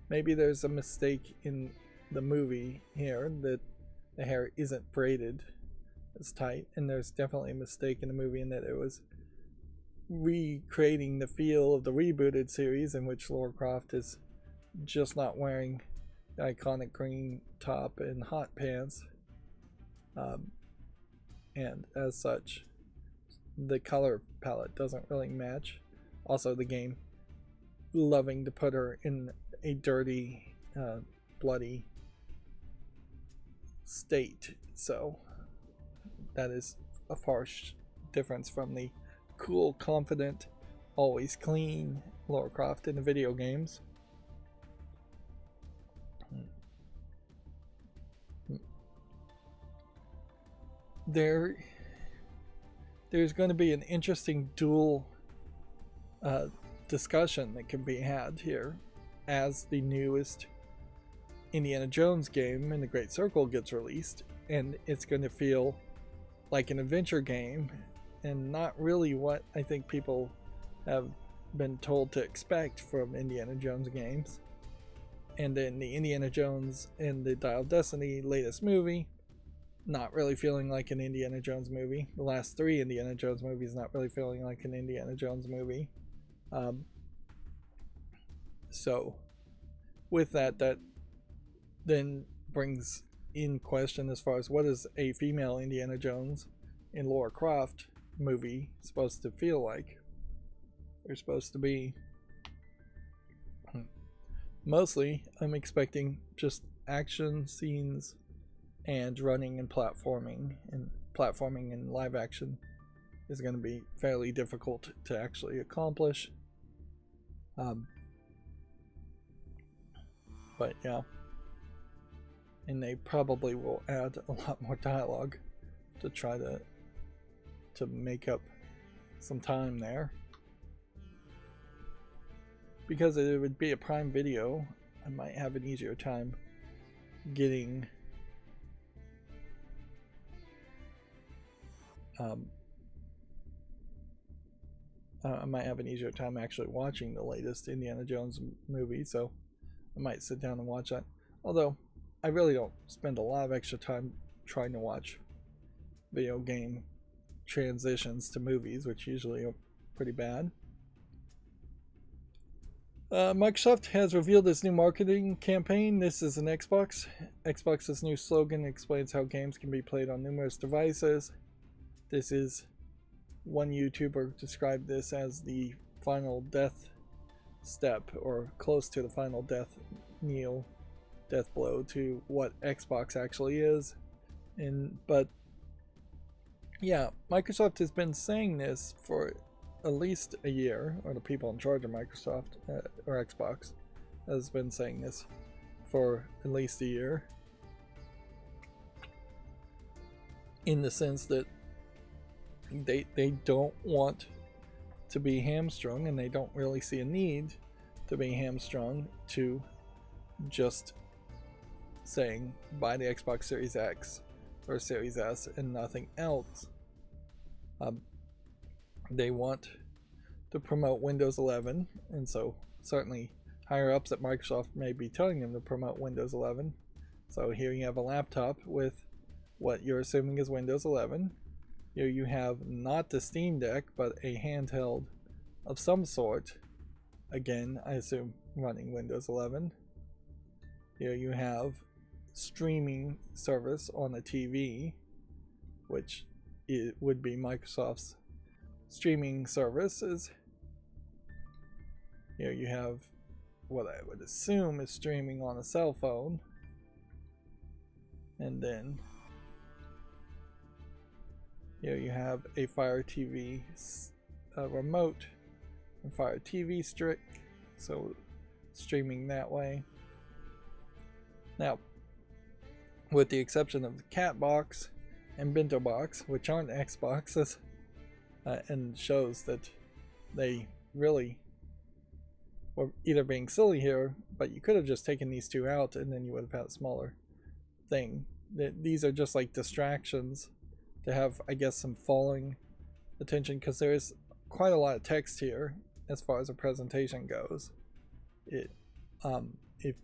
Maybe there's a mistake in the movie here that the hair isn't braided as tight, and there's definitely a mistake in the movie in that it was recreating the feel of the rebooted series, in which Lara Croft is just not wearing the iconic green top and hot pants, and as such the color palette doesn't really match. Also, the game loving to put her in a dirty, bloody state, so that is a far difference from the cool, confident, always clean Lara Croft in the video games. There's going to be an interesting dual discussion that can be had here as the newest Indiana Jones game in the Great Circle gets released, and it's going to feel like an adventure game and not really what I think people have been told to expect from Indiana Jones games. And then the Indiana Jones and the Dial of Destiny latest movie, not really feeling like an Indiana Jones movie. The last 3 Indiana Jones movies not really feeling like an Indiana Jones movie. So with that then brings in question as far as what is a female Indiana Jones in Lara Croft movie supposed to feel like. They're supposed to be mostly, I'm expecting just action scenes and running and platforming in live action is going to be fairly difficult to actually accomplish. But yeah, and they probably will add a lot more dialogue to try to make up some time there. Because it would be a Prime Video, I might have an easier time getting I might have an easier time actually watching the latest Indiana Jones movie, so I might sit down and watch that. Although I really don't spend a lot of extra time trying to watch video game transitions to movies, which usually are pretty bad. Microsoft has revealed its new marketing campaign. This is an Xbox. Xbox's new slogan explains how games can be played on numerous devices. This is, one YouTuber described this as the final death step, or close to the final death blow to what Xbox actually is. But yeah, Microsoft has been saying this for at least a year, or the people in charge of Microsoft or Xbox has been saying this for at least a year, in the sense that they don't want to be hamstrung, and they don't really see a need to be hamstrung to just saying buy the Xbox Series X or Series S and nothing else. They want to promote Windows 11, and so certainly higher ups at Microsoft may be telling them to promote Windows 11. So here you have a laptop with what you're assuming is Windows 11. Here you have not the Steam Deck, but a handheld of some sort. Again, I assume running Windows 11. Here you have streaming service on a TV, which would be Microsoft's streaming services. Here you have what I would assume is streaming on a cell phone. And then here you have a Fire TV remote and Fire TV stick, so streaming that way. Now, with the exception of the Cat Box and Bento Box, which aren't Xboxes, and shows that they really or either being silly here, but you could have just taken these two out and then you would have had a smaller thing. These are just like distractions to have, I guess, some falling attention, because there is quite a lot of text here as far as a presentation goes. If you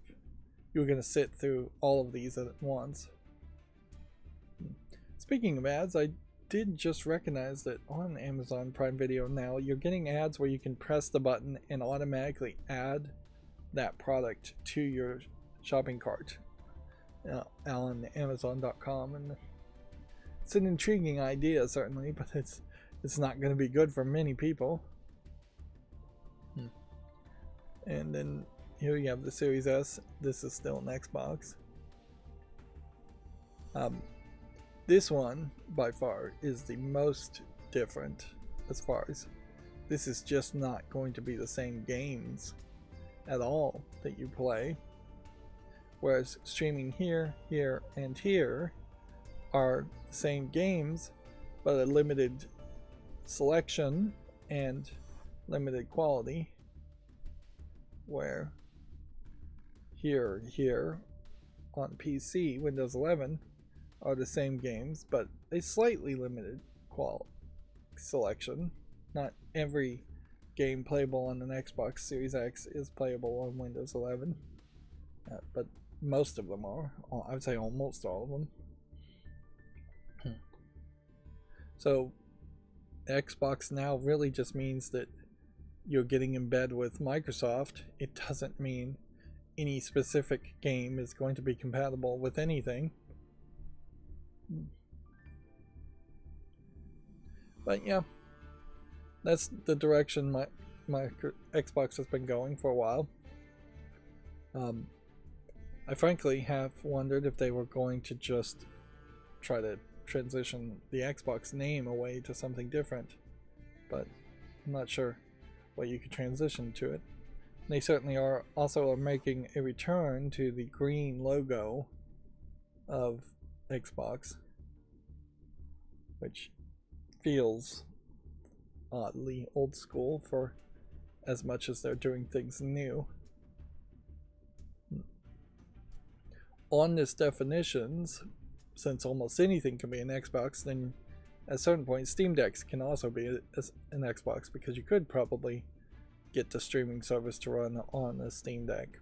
were going to sit through all of these at once. Speaking of ads, I did just recognize that on Amazon Prime Video now, you're getting ads where you can press the button and automatically add that product to your shopping cart on Amazon.com, and it's an intriguing idea certainly, but it's not going to be good for many people. And then here you have the Series S. This is still an Xbox. This one by far is the most different, as far as this is just not going to be the same games at all that you play, whereas streaming here, here, and here are the same games but a limited selection and limited quality, where here on PC, Windows 11 are the same games but a slightly limited selection. Not every game playable on an Xbox Series X is playable on Windows 11, but most of them are. I would say almost all of them. So Xbox Now really just means that you're getting in bed with Microsoft. It doesn't mean any specific game is going to be compatible with anything. But yeah, that's the direction my Xbox has been going for a while. I frankly have wondered if they were going to just try to transition the Xbox name away to something different, but I'm not sure what you could transition to it. They certainly are also making a return to the green logo of Xbox, which feels oddly old school for as much as they're doing things new. On this definitions, since almost anything can be an Xbox, then at a certain point Steam Decks can also be an Xbox, because you could probably get the streaming service to run on a Steam Deck,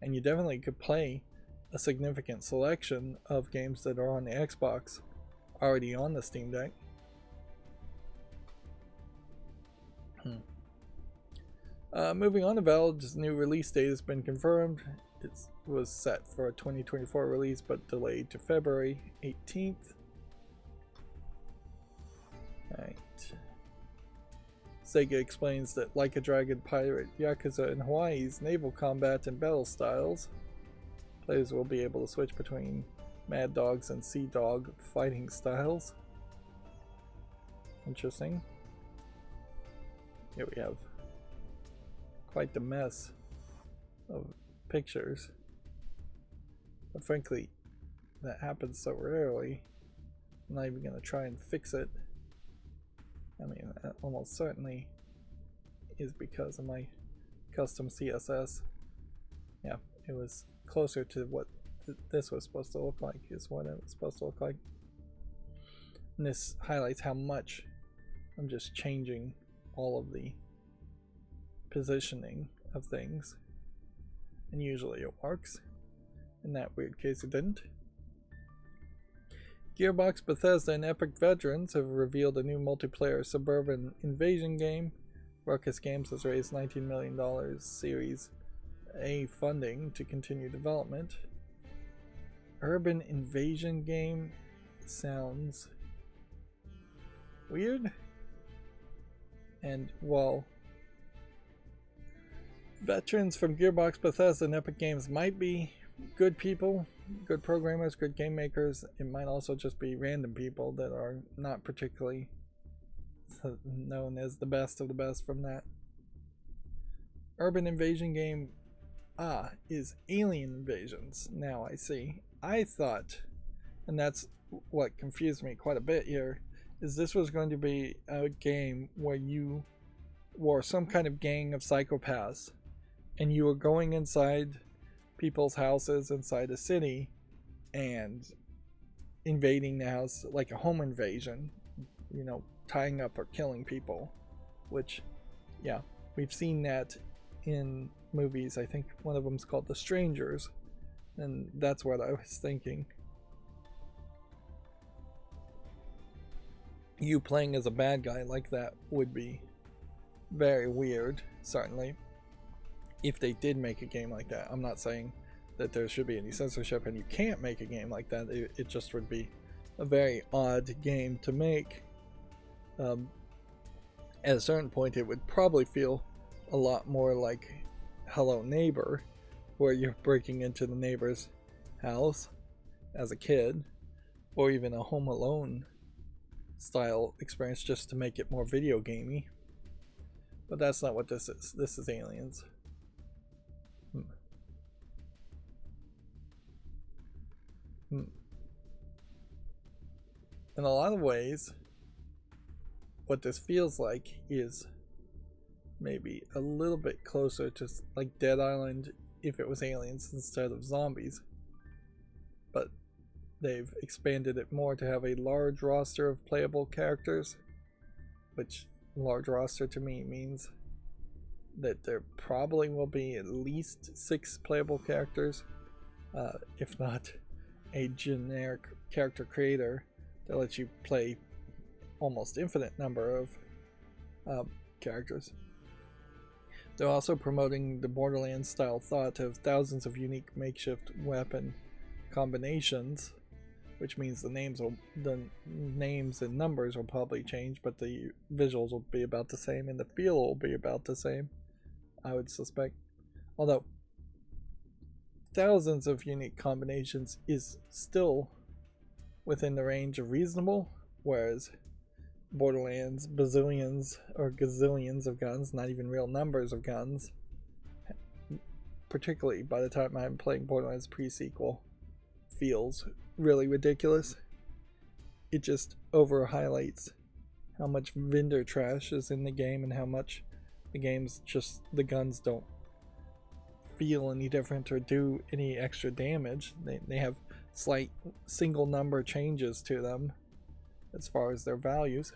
and you definitely could play a significant selection of games that are on the Xbox already on the Steam Deck. Moving on, Valve's new release date has been confirmed. It was set for a 2024 release but delayed to February 18th. Right. Sega explains that Like a Dragon Pirate Yakuza in Hawaii's naval combat and battle styles, players will be able to switch between Mad Dogs and Sea Dog fighting styles. Interesting. Here we have quite the mess of pictures, but frankly that happens so rarely, I'm not even going to try and fix it. I mean, that almost certainly is because of my custom CSS. Yeah, it was closer to what this was supposed to look like, is what it was supposed to look like. And this highlights how much I'm just changing all of the positioning of things, and usually it works. In that weird case it didn't. Gearbox, Bethesda, and Epic veterans have revealed a new multiplayer suburban invasion game. Ruckus Games has raised $19 million Series A funding to continue development. Urban invasion game sounds weird, and while veterans from Gearbox, Bethesda, and Epic Games might be good people, good programmers, good game makers, it might also just be random people that are not particularly known as the best of the best from that. Urban invasion game is Alien Invasions. Now I see. I thought, and that's what confused me quite a bit here, is this was going to be a game where you were some kind of gang of psychopaths, and you were going inside people's houses inside a city and invading the house like a home invasion, tying up or killing people, which, yeah, we've seen that in movies. I think one of them's called The Strangers, and that's what I was thinking. You playing as a bad guy like that would be very weird, certainly, if they did make a game like that. I'm not saying that there should be any censorship and you can't make a game like that. It just would be a very odd game to make. At a certain point, it would probably feel a lot more like Hello Neighbor, where you're breaking into the neighbor's house as a kid, or even a Home Alone style experience just to make it more video gamey. But that's not what this is. This is Aliens. In a lot of ways, what this feels like is maybe a little bit closer to like Dead Island if it was aliens instead of zombies. But they've expanded it more to have a large roster of playable characters, which large roster to me means that there probably will be at least 6 playable characters, if not a generic character creator that lets you play almost infinite number of characters. They're also promoting the Borderlands style thought of thousands of unique makeshift weapon combinations, which means the names and numbers will probably change, but the visuals will be about the same and the feel will be about the same, I would suspect. Although thousands of unique combinations is still within the range of reasonable, whereas Borderlands bazillions or gazillions of guns, not even real numbers of guns, particularly by the time I'm playing Borderlands pre-sequel, feels really ridiculous. It just over highlights how much vendor trash is in the game and how much the guns don't feel any different or do any extra damage. They have slight single number changes to them as far as their values.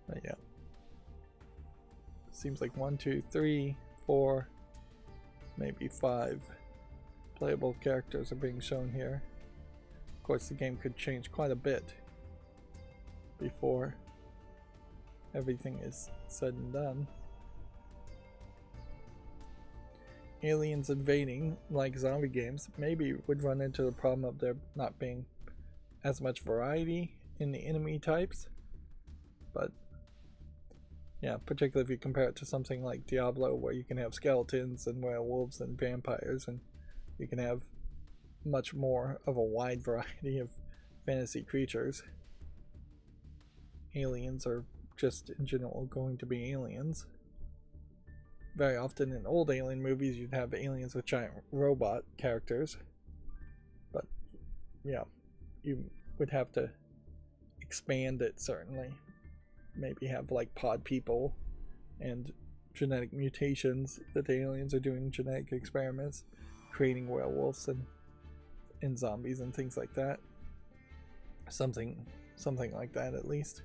But yeah, seems like 1, 2, 3, 4, maybe 5 playable characters are being shown here. Of course, the game could change quite a bit before everything is said and done. Aliens invading, like zombie games, maybe would run into the problem of there not being as much variety in the enemy types, but yeah, particularly if you compare it to something like Diablo, where you can have skeletons and werewolves and vampires, and you can have much more of a wide variety of fantasy creatures. Aliens are just in general going to be aliens. Very often in old alien movies you'd have aliens with giant robot characters, but yeah, you would have to expand it certainly. Maybe have like pod people and genetic mutations that the aliens are doing genetic experiments, creating werewolves and zombies and things like that. Something like that at least.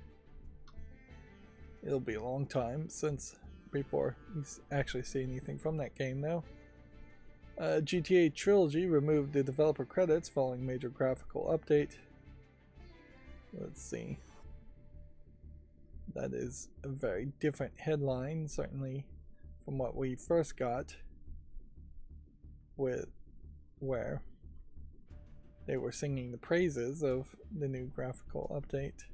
It'll be a long time before you actually see anything from that game though. GTA Trilogy removed the developer credits following major graphical update. Let's see. That is a very different headline, certainly, from what we first got, where they were singing the praises of the new graphical update.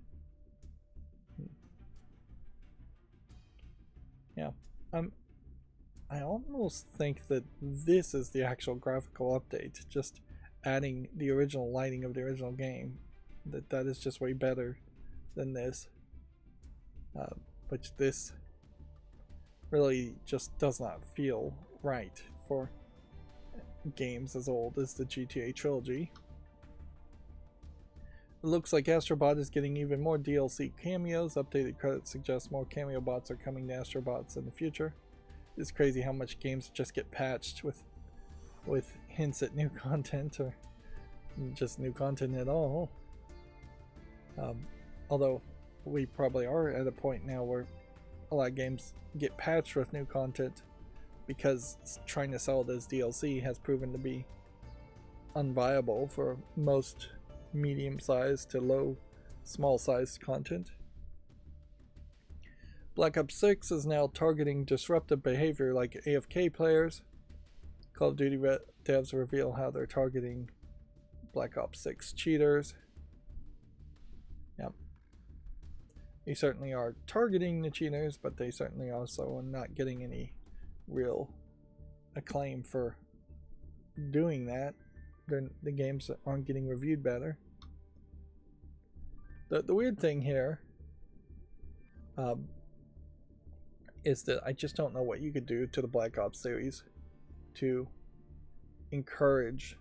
Yeah, I almost think that this is the actual graphical update, just adding the original lighting of the original game. That is just way better than this. Which this really just does not feel right for games as old as the GTA trilogy. It looks like Astrobot is getting even more DLC cameos. Updated credits suggest more cameo bots are coming to Astrobots in the future. It's crazy how much games just get patched with hints at new content or just new content at all. Although we probably are at a point now where a lot of games get patched with new content because trying to sell it as DLC has proven to be unviable for most medium-sized to small-sized content. Black Ops 6 is now targeting disruptive behavior like AFK players. Call of Duty devs reveal how they're targeting Black Ops 6 cheaters. Yep. They certainly are targeting the cheaters, but they certainly also are not getting any real acclaim for doing that. The games aren't getting reviewed better. The weird thing here is that I just don't know what you could do to the Black Ops series to encourage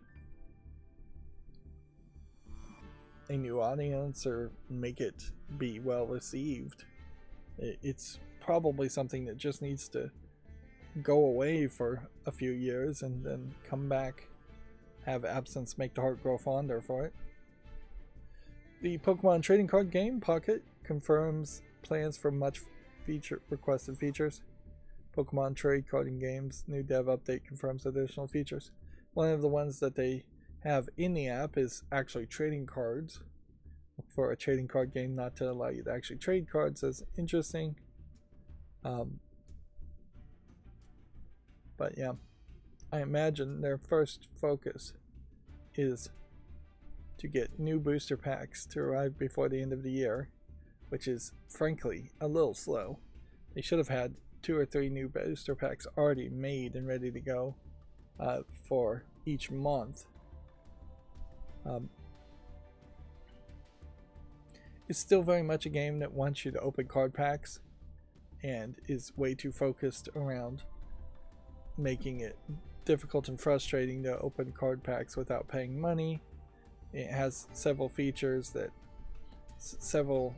a new audience or make it be well received. It's probably something that just needs to go away for a few years and then come back, have absence make the heart grow fonder for it. The Pokemon trading card game Pocket confirms plans for much requested features. Pokemon trade carding games new dev update confirms additional features. One of the ones that they have in the app is actually trading cards. For a trading card game not to allow you to actually trade cards is interesting. But yeah, I imagine their first focus is to get new booster packs to arrive before the end of the year, which is frankly a little slow. They should have had 2 or 3 new booster packs already made and ready to go for each month. It's still very much a game that wants you to open card packs and is way too focused around making it difficult and frustrating to open card packs without paying money. It has several features several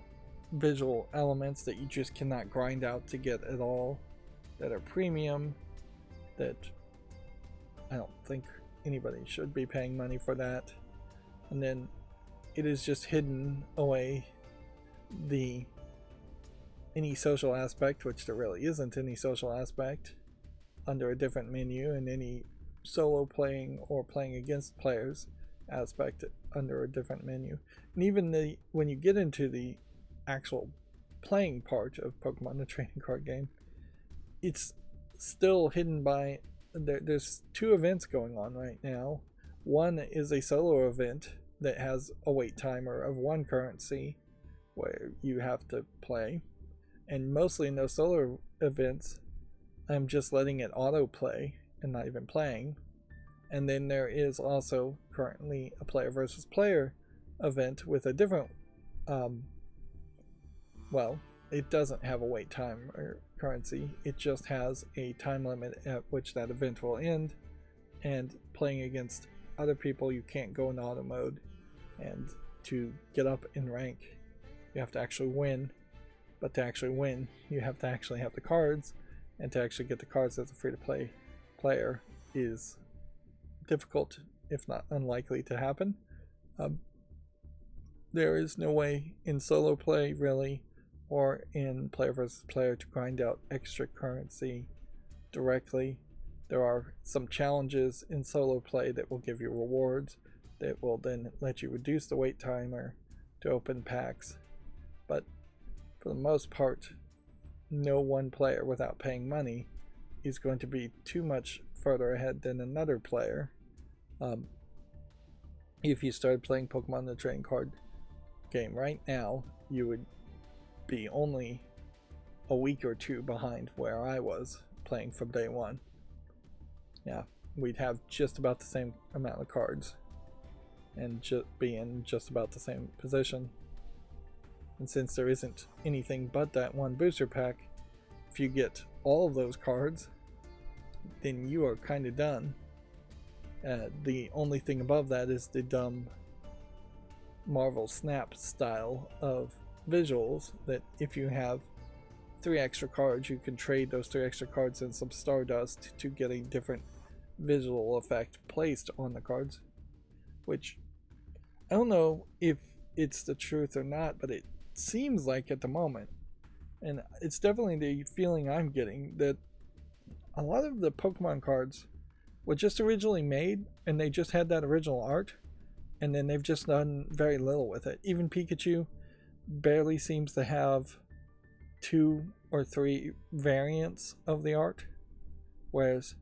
visual elements that you just cannot grind out to get at all, that are premium, that I don't think anybody should be paying money for that. And then it is just hidden away any social aspect, which there really isn't any social aspect, under a different menu, and any solo playing or playing against players aspect under a different menu. And even when you get into the actual playing part of Pokemon the trading card game, it's still hidden by there's 2 events going on right now. One is a solo event that has a wait timer of 1 currency where you have to play, and mostly in those solo events I'm just letting it autoplay and not even playing. And then there is also currently a player versus player event with a different well, it doesn't have a wait time or currency, it just has a time limit at which that event will end, and playing against other people you can't go in auto mode, and to get up in rank you have to actually win, but to actually win you have to actually have the cards, and to actually get the cards as a free-to-play player is difficult, if not unlikely, to happen. There is no way in solo play really, or in player versus player, to grind out extra currency directly. There are some challenges in solo play that will give you rewards that will then let you reduce the wait timer to open packs, but for the most part no one player without paying money is going to be too much further ahead than another player. If you started playing Pokemon the trading card game right now, you would be only a week or 2 behind where I was playing from day 1. Yeah, we'd have just about the same amount of cards and be in just about the same position. And since there isn't anything but that 1 booster pack, if you get all of those cards, then you are kind of done. The only thing above that is the dumb Marvel Snap style of visuals, that if you have 3 extra cards, you can trade those 3 extra cards in some Stardust to get a different visual effect placed on the cards, which I don't know if it's the truth or not, but it seems like at the moment, and it's definitely the feeling I'm getting, that a lot of the Pokemon cards were just originally made and they just had that original art, and then they've just done very little with it. Even Pikachu barely seems to have 2 or 3 variants of the art, whereas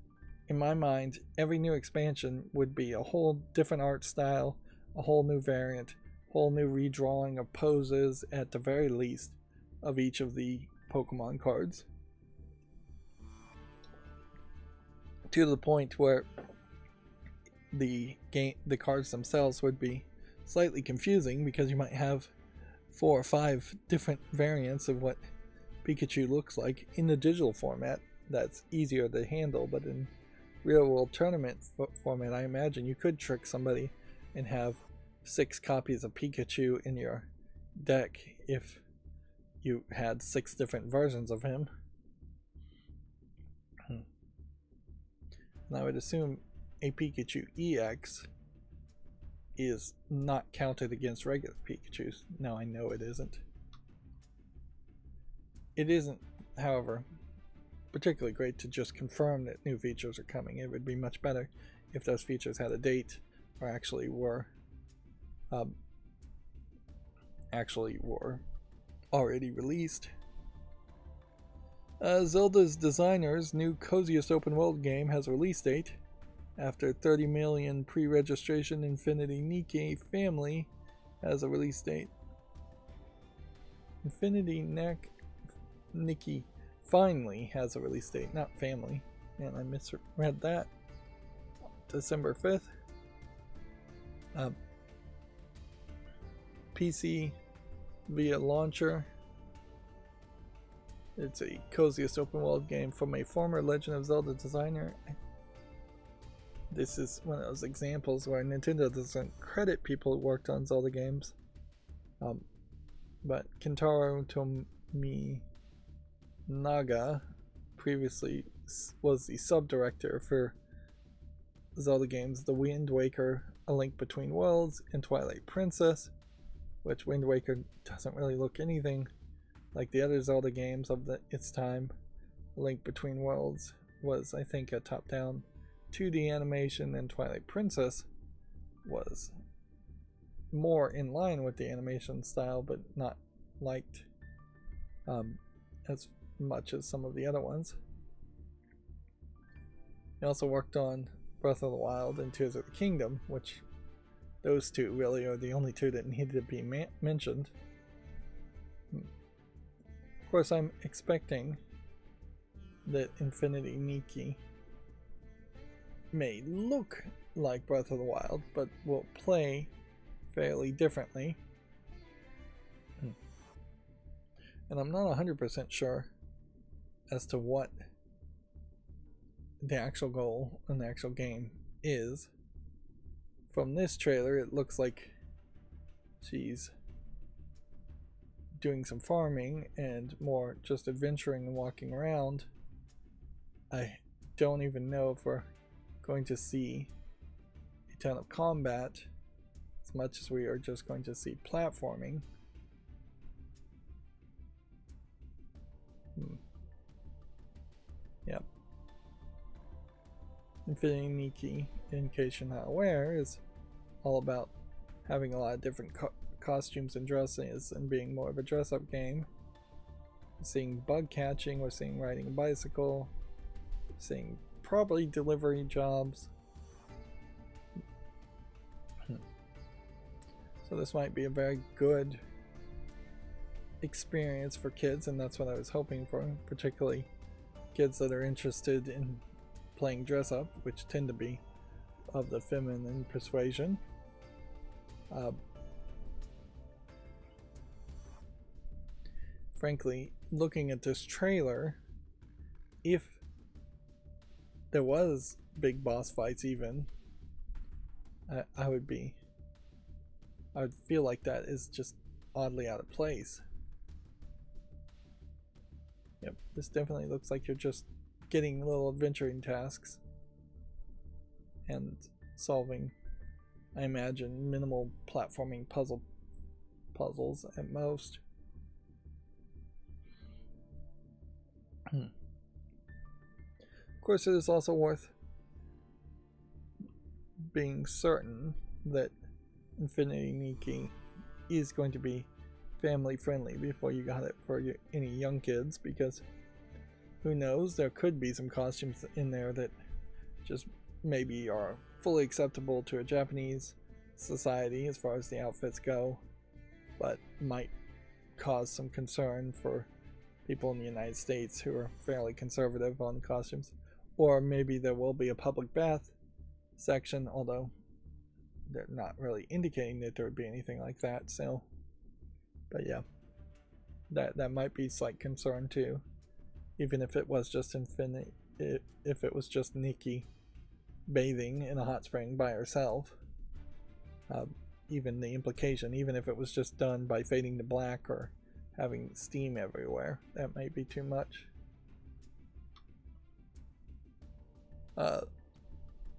in my mind every new expansion would be a whole different art style, a whole new variant, whole new redrawing of poses at the very least of each of the Pokemon cards, to the point where the cards themselves would be slightly confusing, because you might have 4 or 5 different variants of what Pikachu looks like in the digital format. That's easier to handle, but in real world tournament format, I imagine you could trick somebody and have 6 copies of Pikachu in your deck if you had 6 different versions of him. And I would assume a Pikachu EX is not counted against regular Pikachus. Now, I know it isn't. It isn't, however, particularly great to just confirm that new features are coming. It would be much better if those features had a date, or actually were already released. Zelda's designer's new coziest open world game has a release date. After 30 million pre-registration, Infinity Nikki Family has a release date. Infinity Nikki finally has a release date, not Family. And I misread that. December 5th. PC via launcher. It's a coziest open world game from a former Legend of Zelda designer. This is one of those examples where Nintendo doesn't credit people who worked on Zelda games. But Kentaro Tominaga previously was the sub-director for Zelda games The Wind Waker, A Link Between Worlds, and Twilight Princess, which Wind Waker doesn't really look anything like the other Zelda games of its time. A Link Between Worlds was, I think, a top-down 2D animation, and Twilight Princess was more in line with the animation style, but not liked as much as some of the other ones. He also worked on Breath of the Wild and Tears of the Kingdom, which those two really are the only two that needed to be mentioned. Of course, I'm expecting that Infinity Nikki may look like Breath of the Wild, but will play fairly differently. And I'm not 100% sure as to what the actual goal in the actual game is. From this trailer, it looks like she's doing some farming and more just adventuring and walking around. I don't even know if we're going to see a ton of combat as much as we are just going to see platforming. Yep. Infinity Nikki, in case you're not aware, is all about having a lot of different costumes and dresses and being more of a dress-up game. We're seeing bug catching, we're seeing riding a bicycle, we're seeing probably delivery jobs. So this might be a very good experience for kids, and that's what I was hoping for, particularly kids that are interested in playing dress up, which tend to be of the feminine persuasion. Frankly, looking at this trailer, if there was big boss fights even, I would be I would feel like that is just oddly out of place. Yep, this definitely looks like you're just getting little adventuring tasks and solving, I imagine, minimal platforming puzzles at most. Of course, it is also worth being certain that Infinity Nikki is going to be family friendly before you got it for any young kids, because who knows, there could be some costumes in there that just maybe are fully acceptable to a Japanese society as far as the outfits go, but might cause some concern for people in the United States who are fairly conservative on costumes. Or maybe there will be a public bath section, although they're not really indicating that there would be anything like that. So, but yeah, that might be slight concern too, even if it was just if it was just Nikki bathing in a hot spring by herself. Even the implication, even if it was just done by fading to black or having steam everywhere, that might be too much.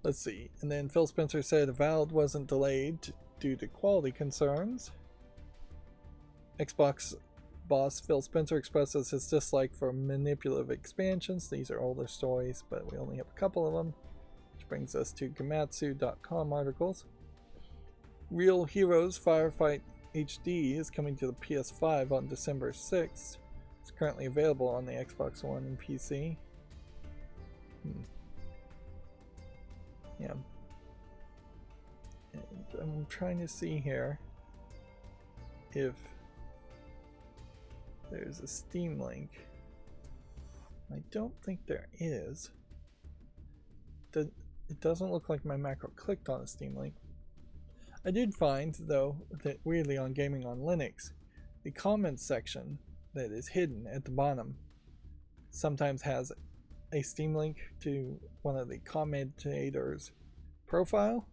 Let's see. And then Phil Spencer said Avowed wasn't delayed due to quality concerns. Xbox boss Phil Spencer expresses his dislike for manipulative expansions. These are older stories, but we only have a couple of them. Which brings us to Gematsu.com articles. Real Heroes Firefight HD is coming to the PS5 on December 6th. It's currently available on the Xbox One and PC. Yeah. And I'm trying to see here if there's a Steam link. I don't think there is. It doesn't look like my macro clicked on a Steam link. I did find, though, that weirdly on Gaming on Linux, the comments section that is hidden at the bottom sometimes has a Steam link to one of the commentators' profile,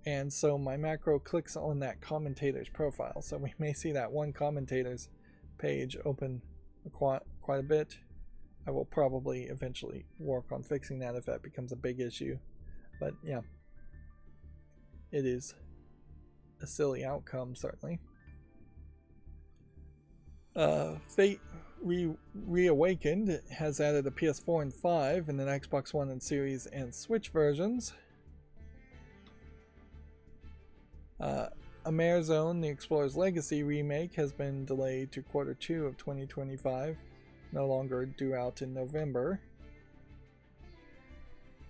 and so my macro clicks on that commentator's profile, so we may see that one commentator's page open quite a bit. I will probably eventually work on fixing that if that becomes a big issue, but yeah, it is a silly outcome, certainly. Fate Reawakened has added a PS4 and 5 and then Xbox One and Series and Switch versions. Amarazone, the Explorer's Legacy remake, has been delayed to Q2 of 2025, no longer due out in November.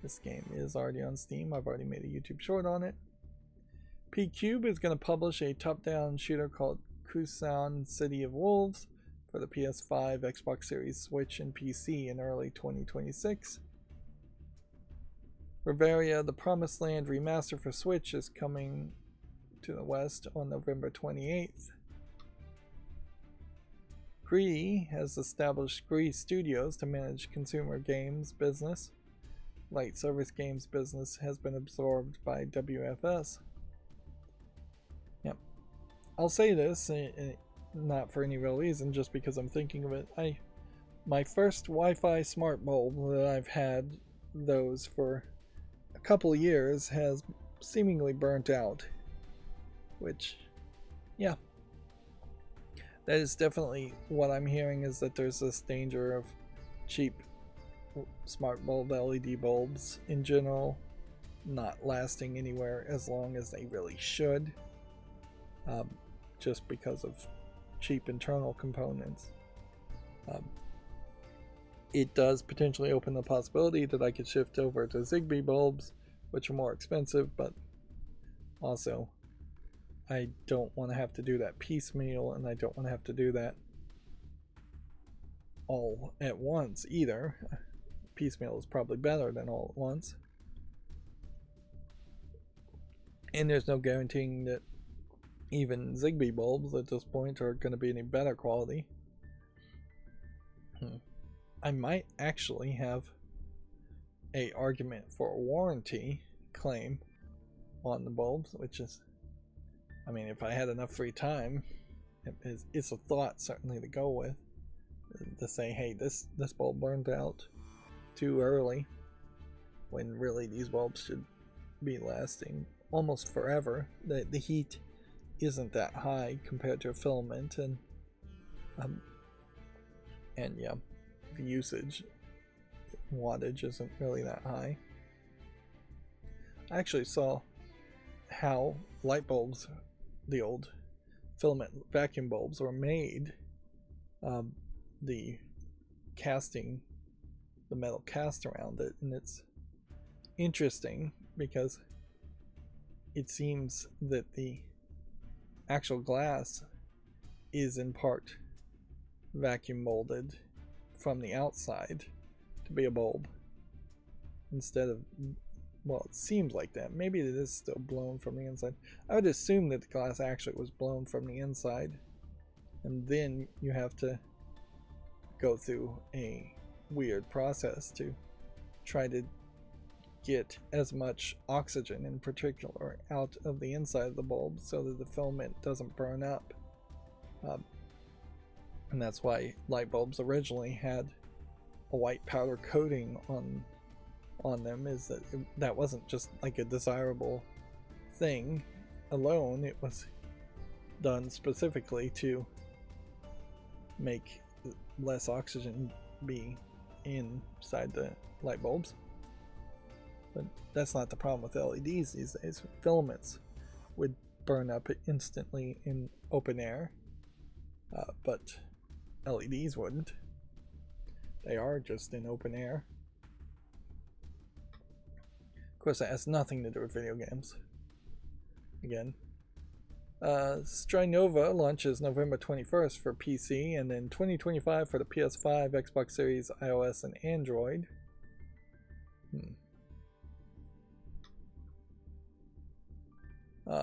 This game is already on Steam. I've already made a YouTube short on it. P-Cube is going to publish a top-down shooter called Kusan City of Wolves for the PS5, Xbox Series, Switch, and PC in early 2026. Reveria, the Promised Land remaster for Switch, is coming to the West on November 28th. Gree has established Gree Studios to manage consumer games business. Light service games business has been absorbed by WFS. Yep. I'll say this, not for any real reason, just because I'm thinking of it. My first Wi-Fi smart bulb that I've had those for a couple of years has seemingly burnt out. Which, yeah. That is definitely what I'm hearing, is that there's this danger of cheap smart bulb LED bulbs in general not lasting anywhere as long as they really should, just because of cheap internal components. It does potentially open the possibility that I could shift over to Zigbee bulbs, which are more expensive, but also I don't want to have to do that piecemeal, and I don't want to have to do that all at once either. Piecemeal is probably better than all at once. And there's no guaranteeing that even Zigbee bulbs at this point are going to be any better quality. I might actually have a argument for a warranty claim on the bulbs, which is I mean, if I had enough free time, it's a thought certainly to go with, to say, hey, this bulb burned out too early, when really these bulbs should be lasting almost forever. The heat isn't that high compared to a filament, and yeah, the usage wattage isn't really that high. I actually saw how light bulbs, the old filament vacuum bulbs, were made. The casting, the metal cast around it, and it's interesting because it seems that the actual glass is in part vacuum molded from the outside to be a bulb instead of, well, it seems like that. Maybe it is still blown from the inside. I would assume that the glass actually was blown from the inside, and then you have to go through a weird process to try to get as much oxygen in particular out of the inside of the bulb so that the filament doesn't burn up. And that's why light bulbs originally had a white powder coating on them, is that that wasn't just like a desirable thing alone. It was done specifically to make less oxygen be inside the light bulbs. But that's not the problem with LEDs these days. Filaments would burn up instantly in open air, but LEDs wouldn't. They are just in open air. Of course, that has nothing to do with video games. Again, Strynova launches November 21st for PC, and then 2025 for the PS5, Xbox Series, iOS, and Android.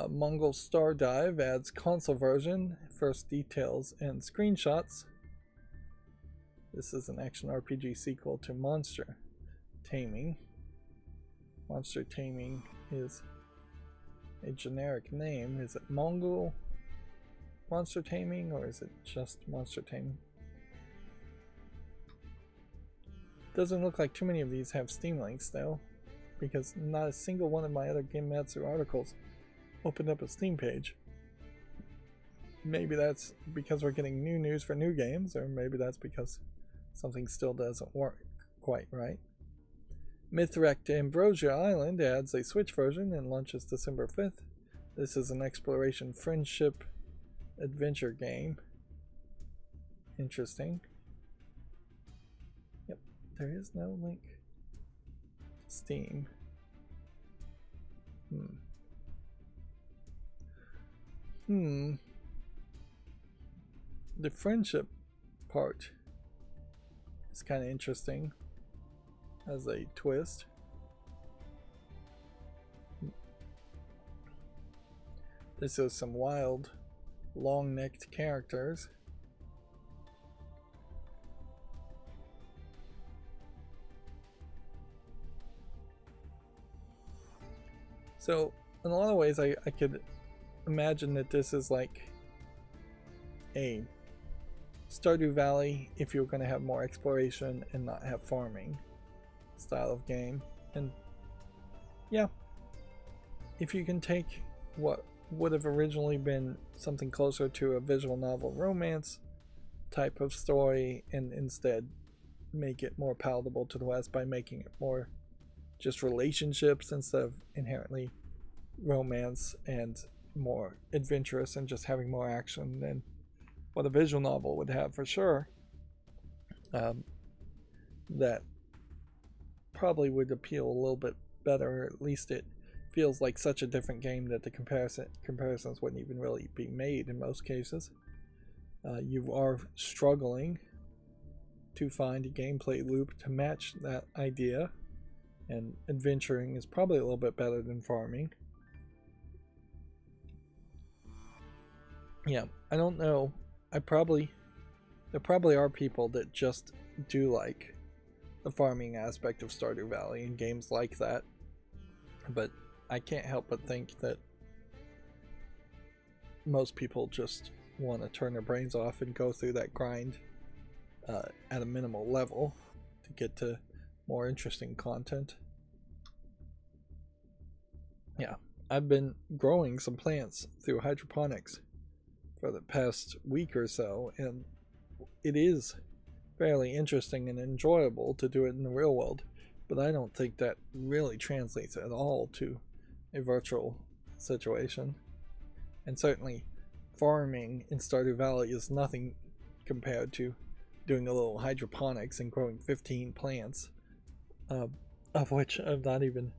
Mongol Star Dive adds console version, first details and screenshots. This is an action RPG sequel to Monster Taming. Monster Taming is a generic name. Is it Mongol Monster Taming, or is it just Monster Taming? Doesn't look like too many of these have Steam links though, because not a single one of my other Gamematsu articles opened up a Steam page. Maybe that's because we're getting new news for new games, or maybe that's because something still doesn't work quite right. Mythwrecked Ambrosia Island adds a Switch version and launches December 5th. This is an exploration friendship adventure game. Interesting. Yep, there is no link to Steam. The friendship part is kind of interesting as a twist. This is some wild, long-necked characters. So, in a lot of ways, I could imagine that this is like a Stardew Valley if you're going to have more exploration and not have farming style of game. And yeah, if you can take what would have originally been something closer to a visual novel romance type of story and instead make it more palatable to the West by making it more just relationships instead of inherently romance, and more adventurous and just having more action than what a visual novel would have for sure, that probably would appeal a little bit better. At least it feels like such a different game that the comparisons wouldn't even really be made in most cases. You are struggling to find a gameplay loop to match that idea, and adventuring is probably a little bit better than farming. Yeah, I don't know. There probably are people that just do like the farming aspect of Stardew Valley and games like that, but I can't help but think that most people just want to turn their brains off and go through that grind at a minimal level to get to more interesting content. Yeah, I've been growing some plants through hydroponics for the past week or so, and it is fairly interesting and enjoyable to do it in the real world, but I don't think that really translates at all to a virtual situation. And certainly farming in Stardew Valley is nothing compared to doing a little hydroponics and growing 15 plants, of which I'm not even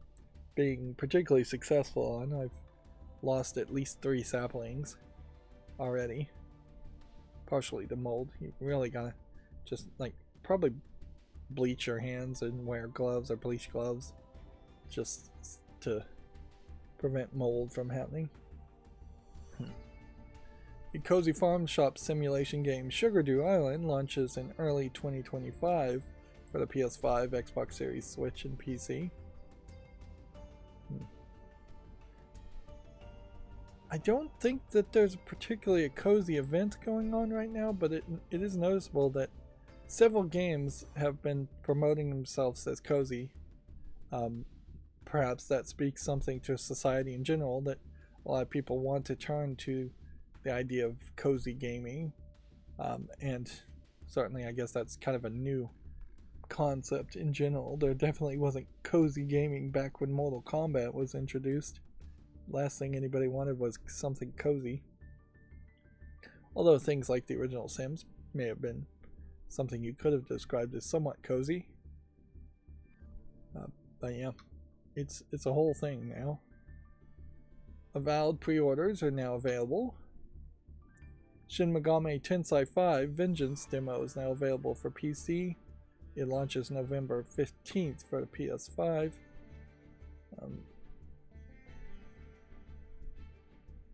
being particularly successful on. I've lost at least 3 saplings already, partially to mold. You really gotta just like probably bleach your hands and wear gloves or bleach gloves just to prevent mold from happening. The Cozy Farm Shop simulation game Sugar Dew Island launches in early 2025 for the PS5, Xbox Series, Switch, and PC. I don't think that there's particularly a cozy event going on right now, but it is noticeable that several games have been promoting themselves as cozy. Perhaps that speaks something to society in general, that a lot of people want to turn to the idea of cozy gaming. And certainly I guess that's kind of a new concept in general. There definitely wasn't cozy gaming back when Mortal Kombat was introduced. Last thing anybody wanted was something cozy. Although things like the original Sims may have been something you could have described as somewhat cozy. But yeah, it's a whole thing now. Avowed pre-orders are now available. Shin Megami Tensei 5 Vengeance demo is now available for PC. It launches November 15th for the PS5.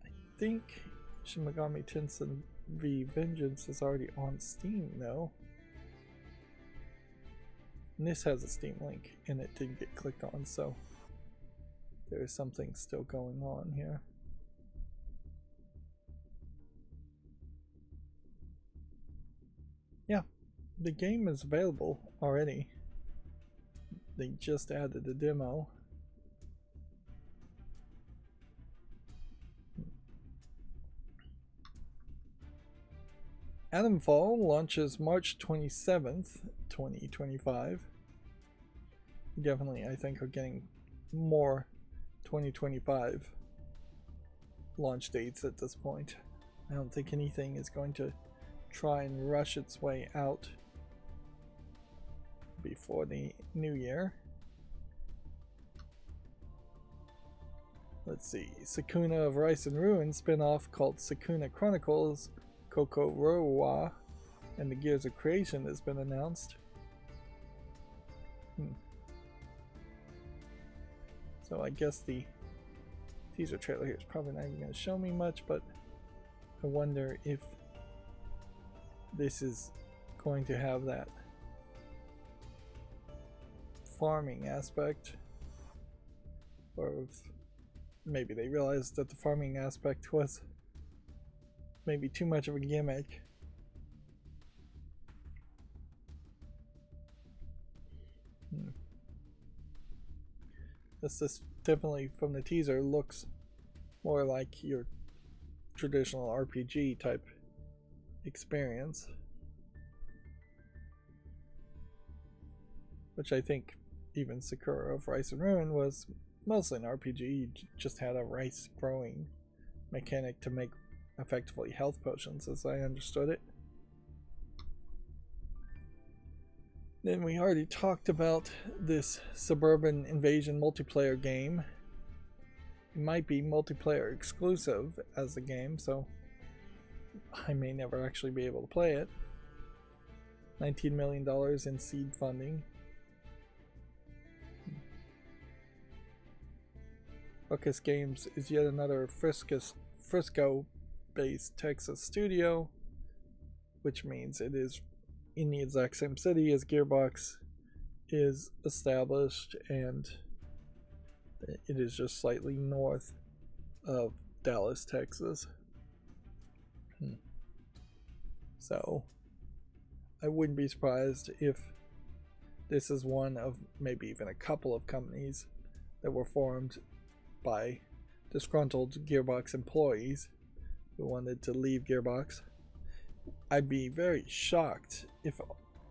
I think Shin Megami Tensei V Vengeance is already on Steam though. And this has a Steam link and it didn't get clicked on, so there is something still going on here. Yeah, the game is available already. They just added a demo. Atomfall launches March 27th, 2025. Definitely, I think, are getting more 2025 launch dates at this point. I don't think anything is going to try and rush its way out before the new year. Let's see. Sakuna of Rice and Ruin spin-off called Sakuna Chronicles Kokorowa and the Gears of Creation has been announced. So I guess the teaser trailer here is probably not even going to show me much, but I wonder if this is going to have that farming aspect, or if maybe they realized that the farming aspect was maybe too much of a gimmick. This definitely, from the teaser, looks more like your traditional RPG type experience, which I think even Sakura of Rice and Ruin was mostly an RPG. You just had a rice growing mechanic to make effectively health potions, as I understood it. Then we already talked about this Suburban Invasion multiplayer game. It might be multiplayer exclusive as a game, so I may never actually be able to play it. $19 million in seed funding. Ruckus Games is yet another Frisco-based Texas studio, which means it is in the exact same city as Gearbox is established, and it is just slightly north of Dallas, Texas. So I wouldn't be surprised if this is one of maybe even a couple of companies that were formed by disgruntled Gearbox employees who wanted to leave Gearbox. I'd be very shocked if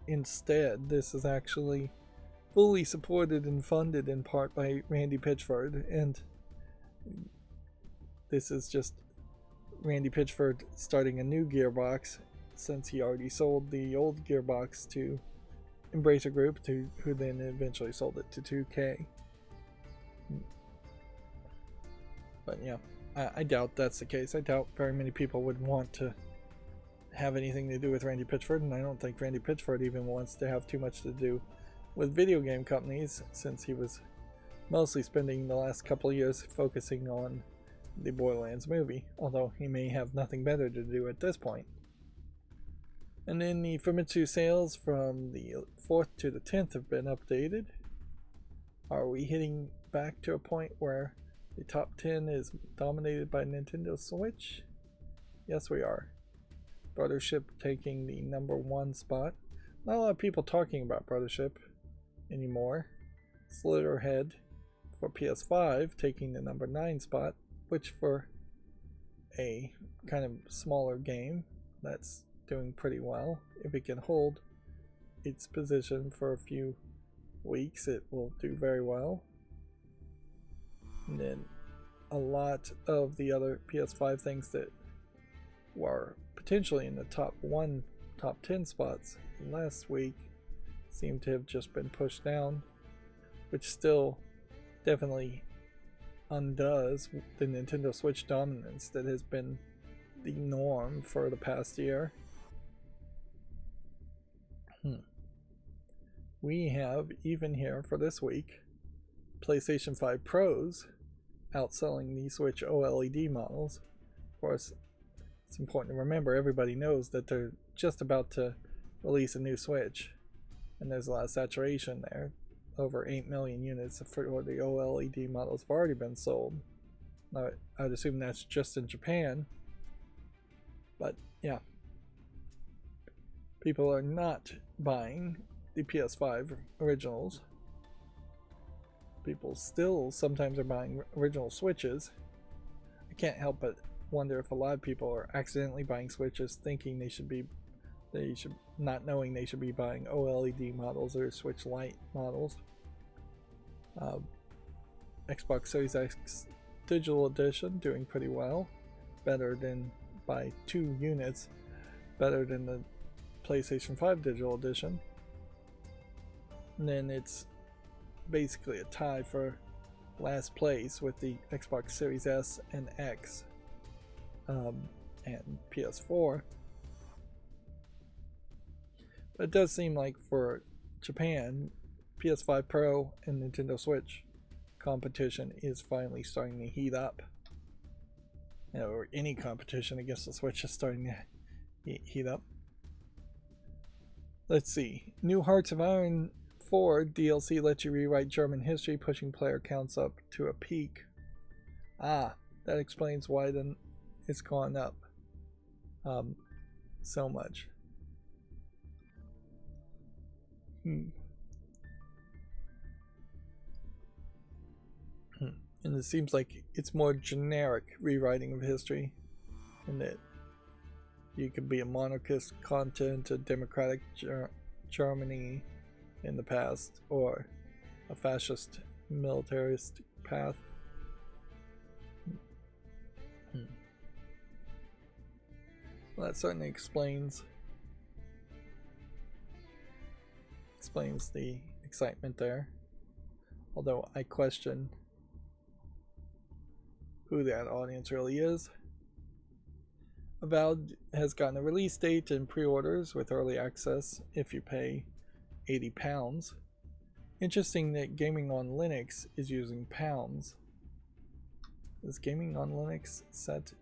instead this is actually fully supported and funded in part by Randy Pitchford, and this is just Randy Pitchford starting a new Gearbox, since he already sold the old Gearbox to Embracer Group, who then eventually sold it to 2K. But yeah, I doubt that's the case. I doubt very many people would want to have anything to do with Randy Pitchford, and I don't think Randy Pitchford even wants to have too much to do with video game companies, since he was mostly spending the last couple of years focusing on the Borderlands movie, although he may have nothing better to do at this point. And then the Famitsu sales from the 4th to the 10th have been updated. Are we hitting back to a point where the top 10 is dominated by Nintendo Switch? Yes, we are. Brothership taking the #1 spot. Not a lot of people talking about Brothership anymore. Slitterhead for PS5 taking the #9 spot, which for a kind of smaller game, that's doing pretty well. If it can hold its position for a few weeks, it will do very well. And then a lot of the other PS5 things that were potentially in the top 10 spots last week seem to have just been pushed down, which still definitely undoes the Nintendo Switch dominance that has been the norm for the past year. We have, even here for this week, PlayStation 5 Pros outselling the Switch OLED models. Of course, it's important to remember, everybody knows that they're just about to release a new Switch, and there's a lot of saturation there. Over 8 million units for the OLED models have already been sold. Now, I'd assume that's just in Japan, but yeah, people are not buying the PS5 originals. People still sometimes are buying original Switches. I can't help but wonder if a lot of people are accidentally buying Switches thinking they should not knowing they should be buying OLED models or Switch Lite models. Xbox Series X Digital Edition doing pretty well, better than by 2 units, better than the PlayStation 5 Digital Edition. And then it's basically a tie for last place with the Xbox Series S and X and PS4. But it does seem like for Japan, PS5 Pro and Nintendo Switch competition is finally starting to heat up. Or any competition against the Switch is starting to heat up. Let's see. New Hearts of Iron 4 DLC lets you rewrite German history, pushing player counts up to a peak. That explains why then it's gone up so much. And it seems like it's more generic rewriting of history, in that you could be a monarchist content, a democratic Germany in the past, or a fascist militarist path. Well, that certainly explains the excitement there, although I question who that audience really is. Avowed has gotten a release date and pre-orders with early access if you pay £80. Interesting that Gaming on Linux is using pounds. Is Gaming on Linux set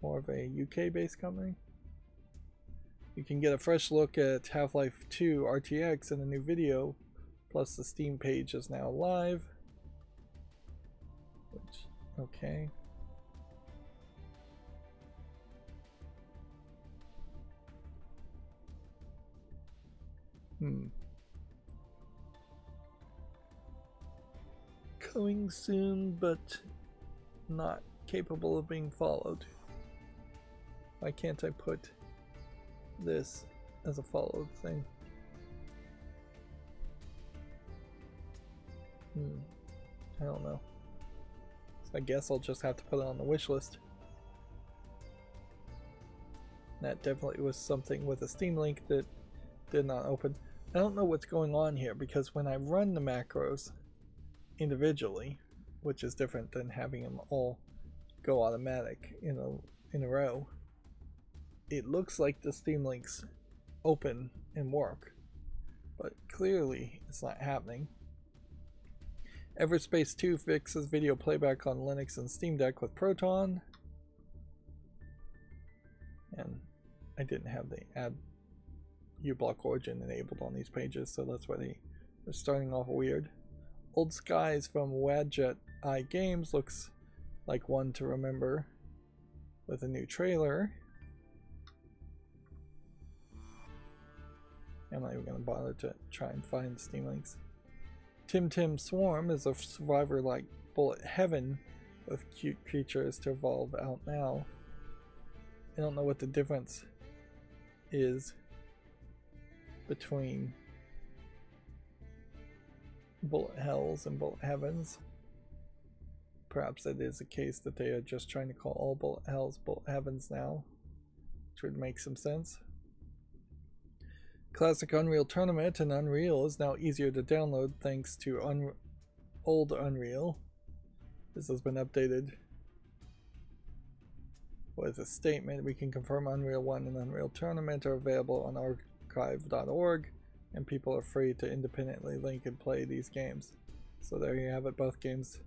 more of a UK based company? You can get a fresh look at Half-Life 2 RTX in a new video, plus the Steam page is now live. Which, okay. Coming soon, but not capable of being followed. Why can't I put this as a followed thing? I don't know. So I guess I'll just have to put it on the wish list. That definitely was something with a Steam Link that did not open. I don't know what's going on here, because when I run the macros individually, which is different than having them all go automatic in a row, it looks like the Steam Links open and work, but clearly it's not happening. Everspace 2 fixes video playback on Linux and Steam Deck with Proton. And I didn't have the add uBlock origin enabled on these pages, so that's why they are starting off weird. Old Skies from Wadjet Eye Games looks like one to remember with a new trailer. I'm not even going to bother to try and find Steam Links. Tim Swarm is a survivor like Bullet Heaven with cute creatures to evolve out now. I don't know what the difference is between Bullet Hells and Bullet Heavens. Perhaps it is a case that they are just trying to call all Bullet Hells Bullet Heavens now, which would make some sense. Classic Unreal Tournament and Unreal is now easier to download thanks to old Unreal. This has been updated with a statement. We can confirm Unreal 1 and Unreal Tournament are available on archive.org, and people are free to independently link and play these games. So there you have it. Both games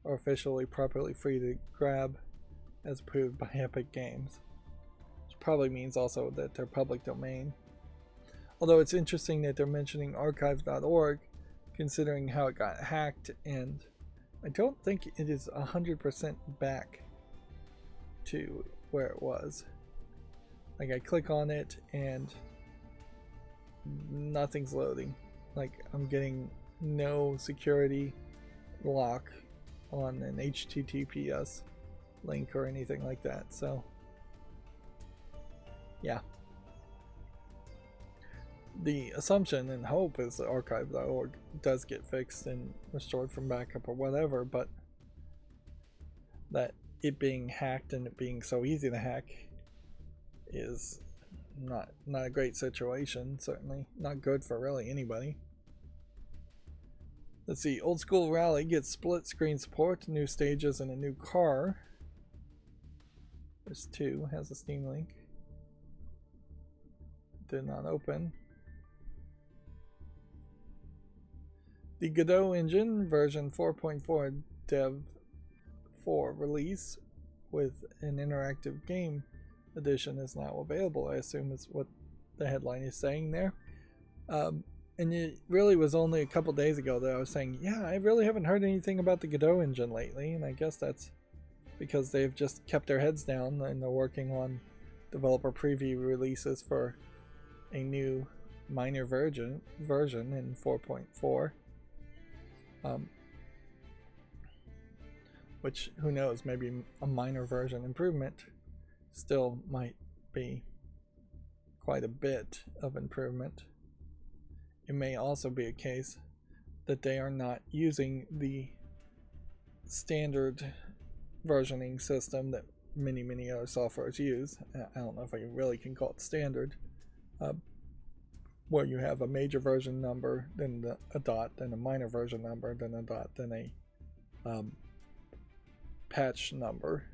are officially properly free to grab as approved by Epic Games, which probably means also that they're public domain. Although it's interesting that they're mentioning archive.org, considering how it got hacked, and I don't think it is 100% back to where it was. Like, I click on it and nothing's loading. Like, I'm getting no security lock on an HTTPS link or anything like that. So yeah, the assumption and hope is that archive.org does get fixed and restored from backup or whatever, but that it being hacked and it being so easy to hack is not a great situation. Certainly not good for really anybody. Let's see, Old School Rally gets split screen support, new stages, and a new car. There's 2, has a Steam Link. Did not open. The Godot engine version 4.4 Dev 4 release with an interactive game edition is now available. I assume is what the headline is saying there. And it really was only a couple days ago that I was saying, yeah, I really haven't heard anything about the Godot engine lately, and I guess that's because they've just kept their heads down and they're working on developer preview releases for a new minor version in 4.4. Which, who knows, maybe a minor version improvement still might be quite a bit of improvement. It may also be a case that they are not using the standard versioning system that many other softwares use. I don't know if I really can call it standard, where you have a major version number, then a dot, then a minor version number, then a dot, then a patch number,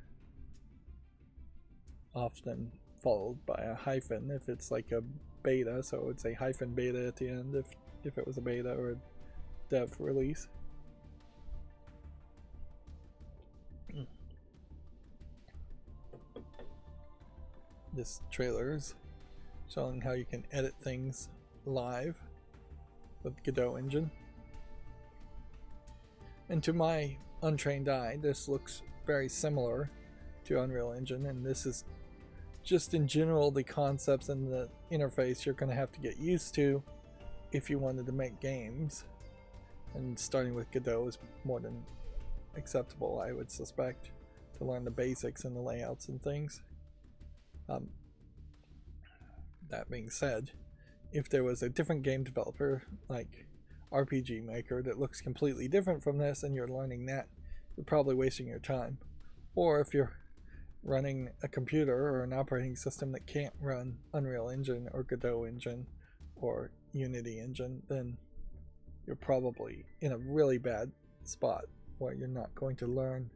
often followed by a hyphen if it's like a beta, so it would say hyphen beta at the end if it was a beta or a dev release. This trailer is showing how you can edit things live with Godot engine. And to my untrained eye, this looks very similar to Unreal Engine, and this is just in general the concepts and the interface you're going to have to get used to if you wanted to make games, and starting with Godot is more than acceptable, I would suspect, to learn the basics and the layouts and things. That being said, if there was a different game developer like RPG Maker that looks completely different from this and you're learning that, you're probably wasting your time. Or if you're running a computer or an operating system that can't run Unreal Engine or Godot Engine or Unity Engine, then you're probably in a really bad spot where you're not going to learn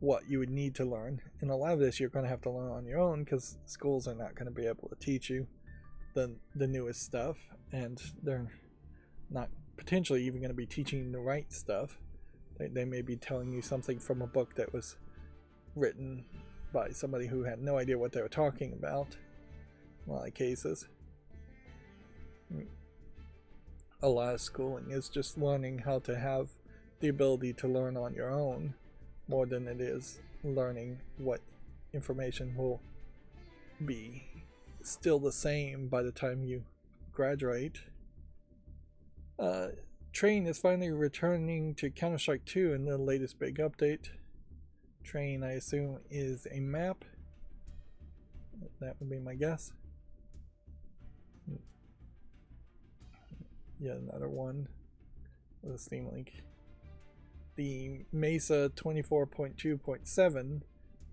what you would need to learn. And a lot of this you're going to have to learn on your own, because schools are not going to be able to teach you the newest stuff, and they're not potentially even going to be teaching you the right stuff. They may be telling you something from a book that was written by somebody who had no idea what they were talking about in a lot of cases. A lot of schooling is just learning how to have the ability to learn on your own, more than it is learning what information will be still the same by the time you graduate. Train is finally returning to Counter-Strike 2 in the latest big update. Train, I assume, is a map. That would be my guess. Yet another one with a Steam link. The Mesa 24.2.7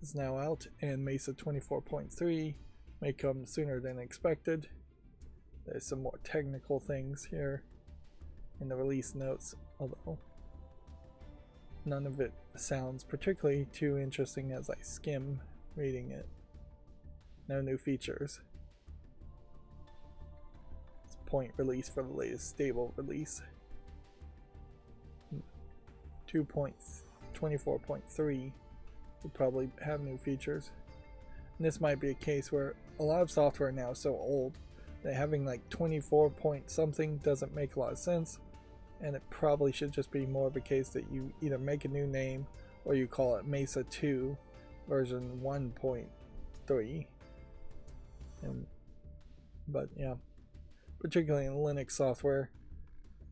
is now out, and Mesa 24.3 may come sooner than expected. There's some more technical things here in the release notes, although none of it sounds particularly too interesting as I skim reading it. No new features. It's a point release for the latest stable release. 2.24.3 would probably have new features. And this might be a case where a lot of software now is so old that having like 24 point something doesn't make a lot of sense, and it probably should just be more of a case that you either make a new name or you call it Mesa 2 version 1.3. But yeah, particularly in Linux software,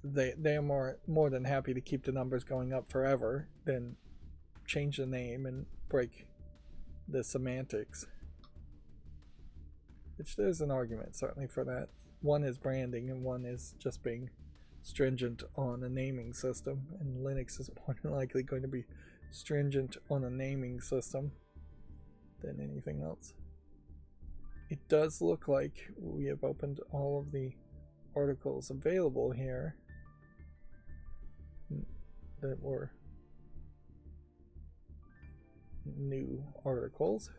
they are more than happy to keep the numbers going up forever than change the name and break the semantics. Which there's an argument certainly for that. One is branding and one is just being stringent on a naming system, and Linux is more than likely going to be stringent on a naming system than anything else. It does look like we have opened all of the articles available here that were new articles,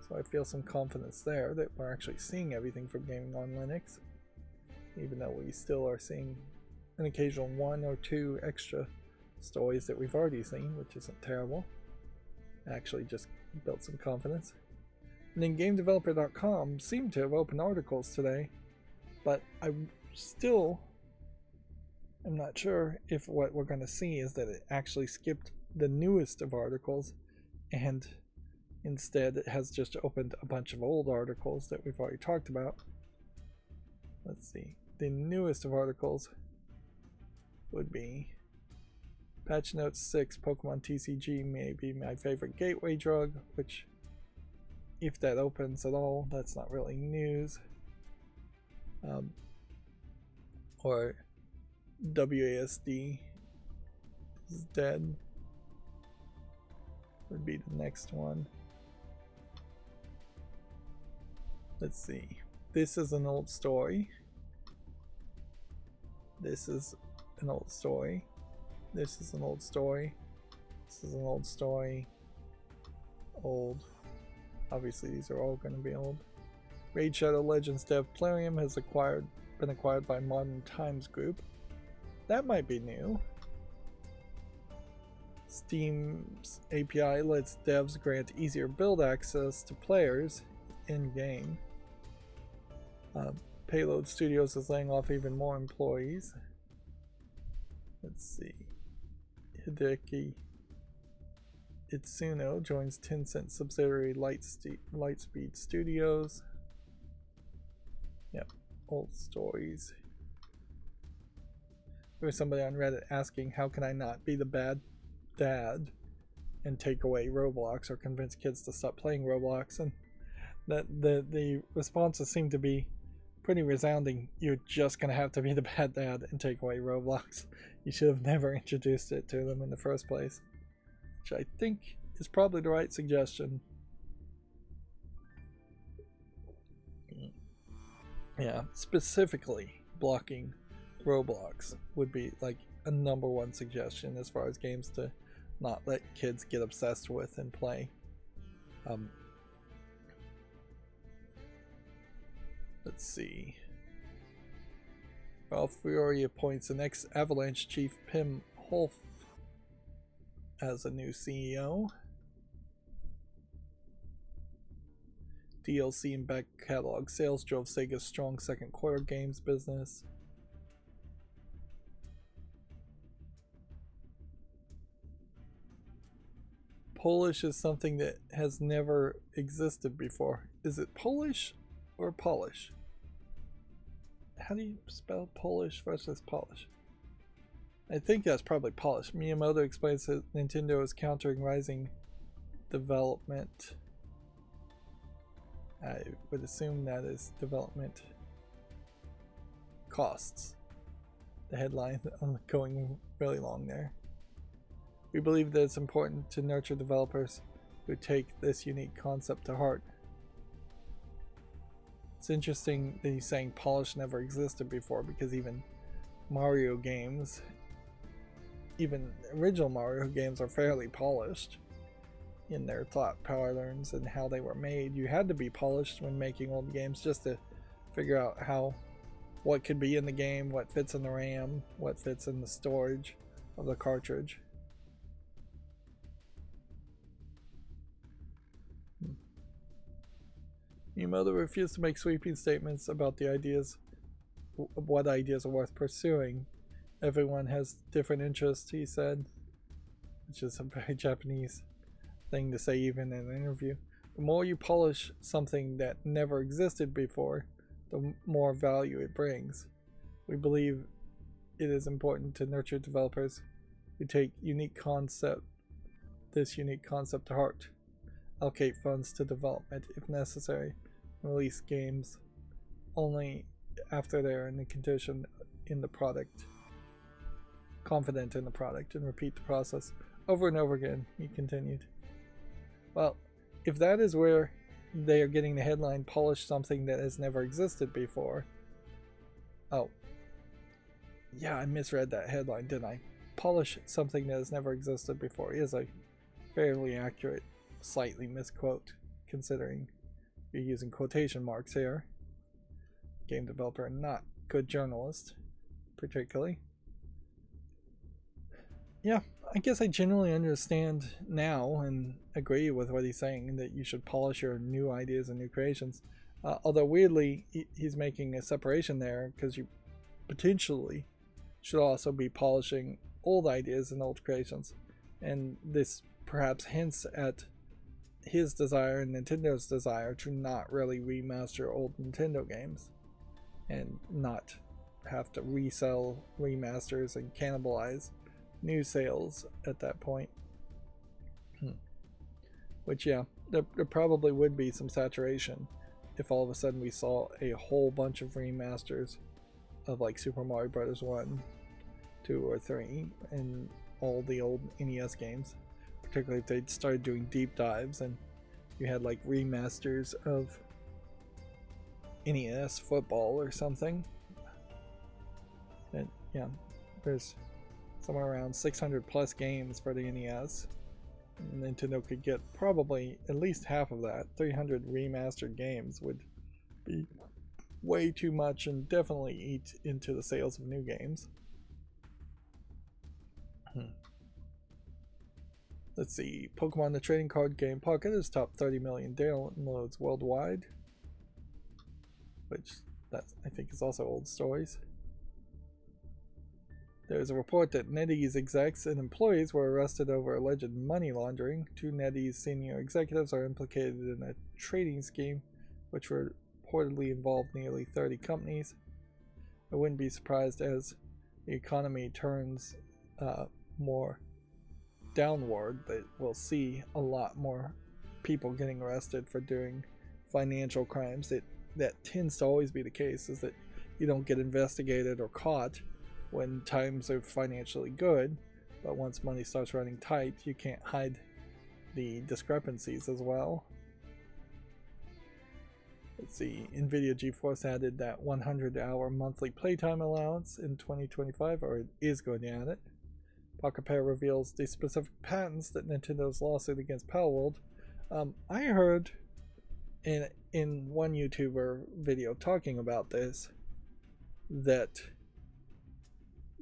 so I feel some confidence there that we're actually seeing everything from Gaming on Linux, even though we still are seeing an occasional one or two extra stories that we've already seen, which isn't terrible. Actually just built some confidence. And then GameDeveloper.com seemed to have opened articles today, but I still am not sure if what we're going to see is that it actually skipped the newest of articles, and instead it has just opened a bunch of old articles that we've already talked about. Let's see. The newest of articles would be Patch Notes 6 Pokemon TCG may be my favorite gateway drug, which, if that opens at all, that's not really news. Or WASD is dead would be the next one. Let's see. This is an old story. This is an old story. This is an old story. This is an old story. Old. Obviously these are all going to be old. Raid Shadow Legends dev Plarium has been acquired by Modern Times Group. That might be new. Steam's API lets devs grant easier build access to players in-game. Payload Studios is laying off even more employees. Let's see. Hideki Itsuno joins Tencent subsidiary Lightspeed Studios. Yep, old stories. there was somebody on Reddit asking, how can I not be the bad dad and take away Roblox or convince kids to stop playing Roblox? And that the responses seem to be pretty resounding. You're just gonna have to be the bad dad and take away Roblox. You should have never introduced it to them in the first place, which I think is probably the right suggestion. Yeah, specifically blocking Roblox would be like a #1 suggestion as far as games to not let kids get obsessed with and play. Let's see. Ralph Fiore appoints the next Avalanche chief, Pim Holf, as a new CEO. DLC and back catalog sales drove Sega's strong second quarter games business. Polish is something that has never existed before. Is it Polish or Polish? How do you spell Polish versus Polish? I think that's probably Polish. Miyamoto explains that Nintendo is countering rising development. I would assume that is development costs. The headline going really long there. We believe that it's important to nurture developers who take this unique concept to heart. It's interesting that he's saying polish never existed before, because even Mario games, even original Mario games, are fairly polished in their thought patterns and how they were made. You had to be polished when making old games just to figure out what could be in the game, what fits in the RAM, what fits in the storage of the cartridge. Miyamoto refused to make sweeping statements about what ideas are worth pursuing. Everyone has different interests, he said, which is a very Japanese thing to say even in an interview. The more you polish something that never existed before, the more value it brings. We believe it is important to nurture developers who take this unique concept to heart, allocate funds to development if necessary, and release games only after they're in the condition in the product, confident in the product, and repeat the process over and over again, he continued. Well, if that is where they are getting the headline, polish something that has never existed before. Oh. Yeah, I misread that headline, didn't I? Polish something that has never existed before is a fairly accurate, slightly misquote, considering you're using quotation marks here. Game developer, not good journalist, particularly. Yeah, I guess I genuinely understand now and agree with what he's saying, that you should polish your new ideas and new creations. Although weirdly, he's making a separation there, because you potentially should also be polishing old ideas and old creations. And this perhaps hints at his desire and Nintendo's desire to not really remaster old Nintendo games and not have to resell remasters and cannibalize new sales at that point. Which, yeah, there probably would be some saturation if all of a sudden we saw a whole bunch of remasters of like Super Mario Bros. 1, 2, or 3 and all the old NES games, particularly if they started doing deep dives and you had like remasters of NES football or something. And yeah, there's somewhere around 600 plus games for the NES. Nintendo could get probably at least half of that. 300 remastered games would be way too much and definitely eat into the sales of new games. Let's see, Pokemon the trading card game Pocket is top 30 million downloads worldwide, which that I think is also old stories. There's a report that NetEase execs and employees were arrested over alleged money laundering. 2 NetEase senior executives are implicated in a trading scheme which reportedly involved nearly 30 companies. I wouldn't be surprised, as the economy turns more downward, that we'll see a lot more people getting arrested for doing financial crimes. That tends to always be the case, is that you don't get investigated or caught when times are financially good, but once money starts running tight, you can't hide the discrepancies as well. Let's see, NVIDIA GeForce added that 100-hour monthly playtime allowance in 2025, or it is going to add it. Pocket Pair reveals the specific patents that Nintendo's lawsuit against Palworld. I heard in one YouTuber video talking about this that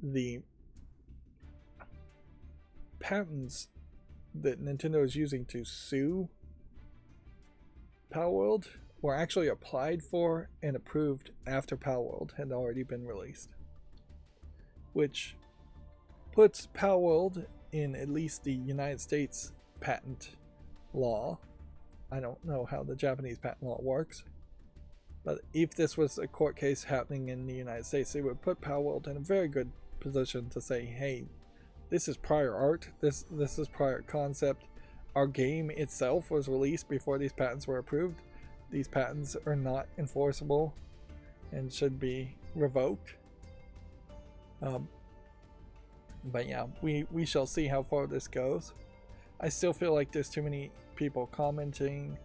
the patents that Nintendo is using to sue Palworld were actually applied for and approved after Palworld had already been released, which puts Palworld in at least the United States patent law. I don't know how the Japanese patent law works, but if this was a court case happening in the United States, it would put Palworld in a very good position to say, hey, this is prior art, this is prior concept, our game itself was released before these patents were approved, these patents are not enforceable and should be revoked. But yeah, we shall see how far this goes. I still feel like there's too many people commenting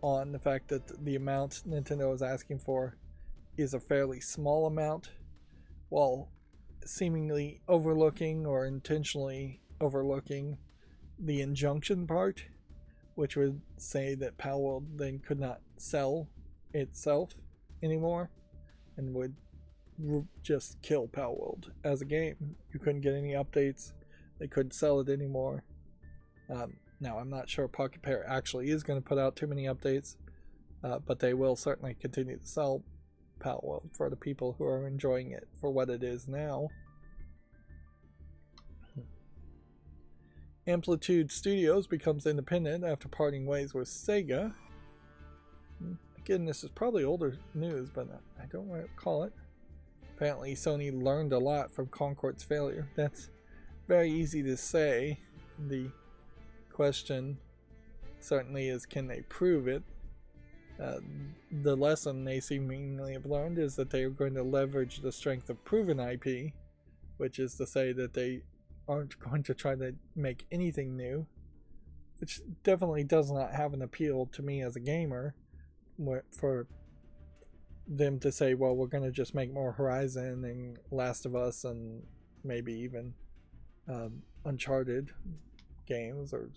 on the fact that the amount Nintendo is asking for is a fairly small amount, while seemingly overlooking or intentionally overlooking the injunction part, which would say that Palworld then could not sell itself anymore and would just kill Palworld as a game. You couldn't get any updates, they couldn't sell it anymore. Now, I'm not sure Pocket Pair actually is going to put out too many updates, but they will certainly continue to sell Palworld for the people who are enjoying it for what it is now. Amplitude Studios becomes independent after parting ways with Sega. Again, this is probably older news, but I don't recall it. Apparently, Sony learned a lot from Concord's failure. That's very easy to say. The question certainly is, can they prove it? The lesson they seemingly have learned is that they are going to leverage the strength of proven IP, which is to say that they aren't going to try to make anything new, which definitely does not have an appeal to me as a gamer, for them to say, well, we're going to just make more Horizon and Last of Us and maybe even Uncharted games, or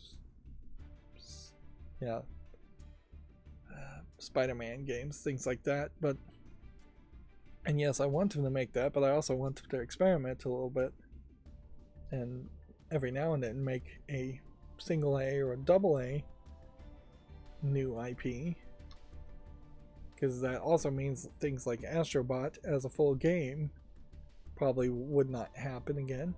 Spider-Man games, things like that. But, and yes, I want them to make that, but I also want them to experiment a little bit and every now and then make a single A or a double A new IP, because that also means things like Astrobot as a full game probably would not happen again.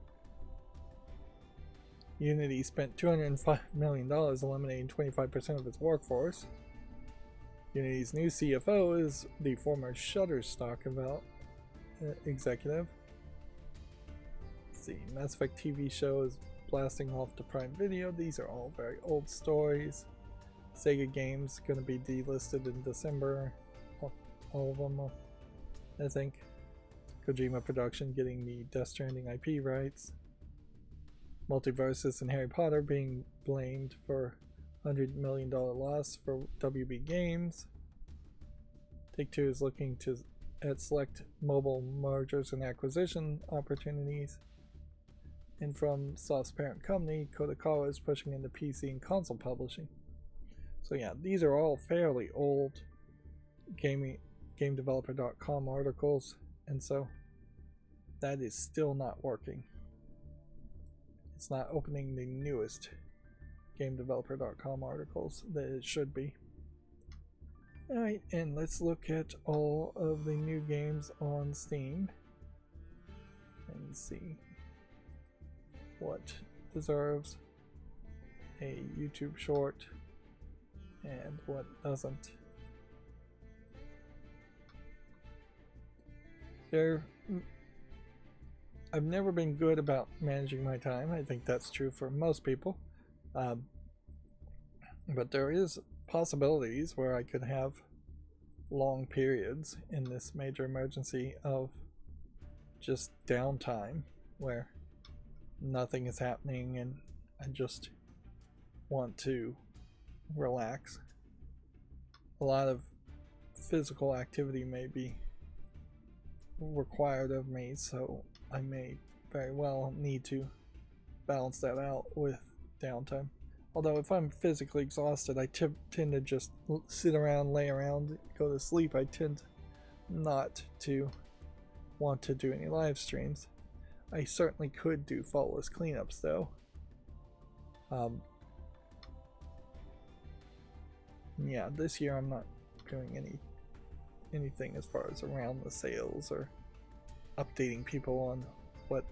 Unity spent $205 million eliminating 25% of its workforce. Unity's new CFO is the former Shutterstock executive. Let's see, Mass Effect TV show is blasting off to Prime Video. These are all very old stories. Sega games going to be delisted in December. All of them, I think. Kojima Production getting the Death Stranding IP rights. Multiverses and Harry Potter being blamed for $100 million loss for WB Games. Take-Two is looking at select mobile mergers and acquisition opportunities. And from Soft's parent company, Kodakawa is pushing into PC and console publishing. So yeah, these are all fairly old GameDeveloper.com articles, and so that is still not working. It's not opening the newest GameDeveloper.com articles that it should be. Alright, and let's look at all of the new games on Steam and see what deserves a YouTube short and what doesn't. I've never been good about managing my time. I think that's true for most people. But there is possibilities where I could have long periods in this major emergency of just downtime where nothing is happening and I just want to relax. A lot of physical activity may be required of me, so I may very well need to balance that out with downtime. Although if I'm physically exhausted, I tend to just sit around, lay around, go to sleep. I tend not to want to do any live streams. I certainly could do faultless cleanups though. Yeah, this year I'm not doing anything as far as around the sales or updating people on what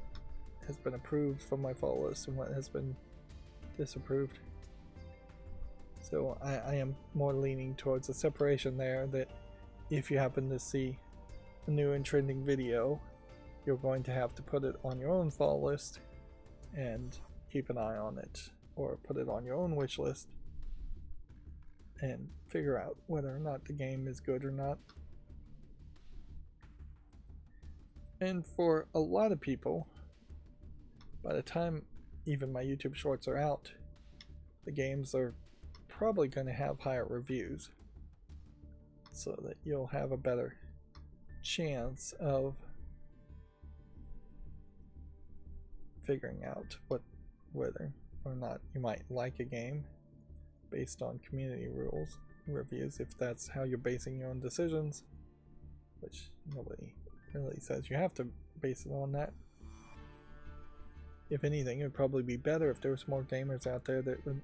has been approved from my faultless and what has been disapproved. So I am more leaning towards a separation there, that if you happen to see a new and trending video, you're going to have to put it on your own fall list and keep an eye on it, or put it on your own wish list and figure out whether or not the game is good or not. And for a lot of people, by the time even my YouTube shorts are out, the games are probably going to have higher reviews, so that you'll have a better chance of figuring out whether or not you might like a game based on community rules reviews, if that's how you're basing your own decisions, which nobody really says you have to base it on that. If anything, it would probably be better if there was more gamers out there that would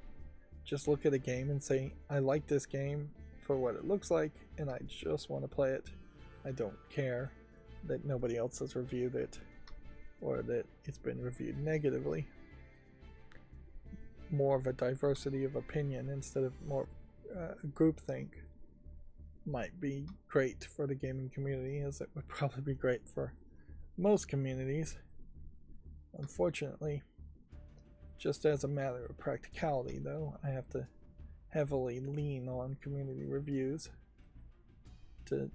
just look at a game and say, I like this game for what it looks like and I just want to play it. I don't care that nobody else has reviewed it or that it's been reviewed negatively. More of a diversity of opinion instead of more groupthink might be great for the gaming community, as it would probably be great for most communities. Unfortunately, just as a matter of practicality though, I have to heavily lean on community reviews to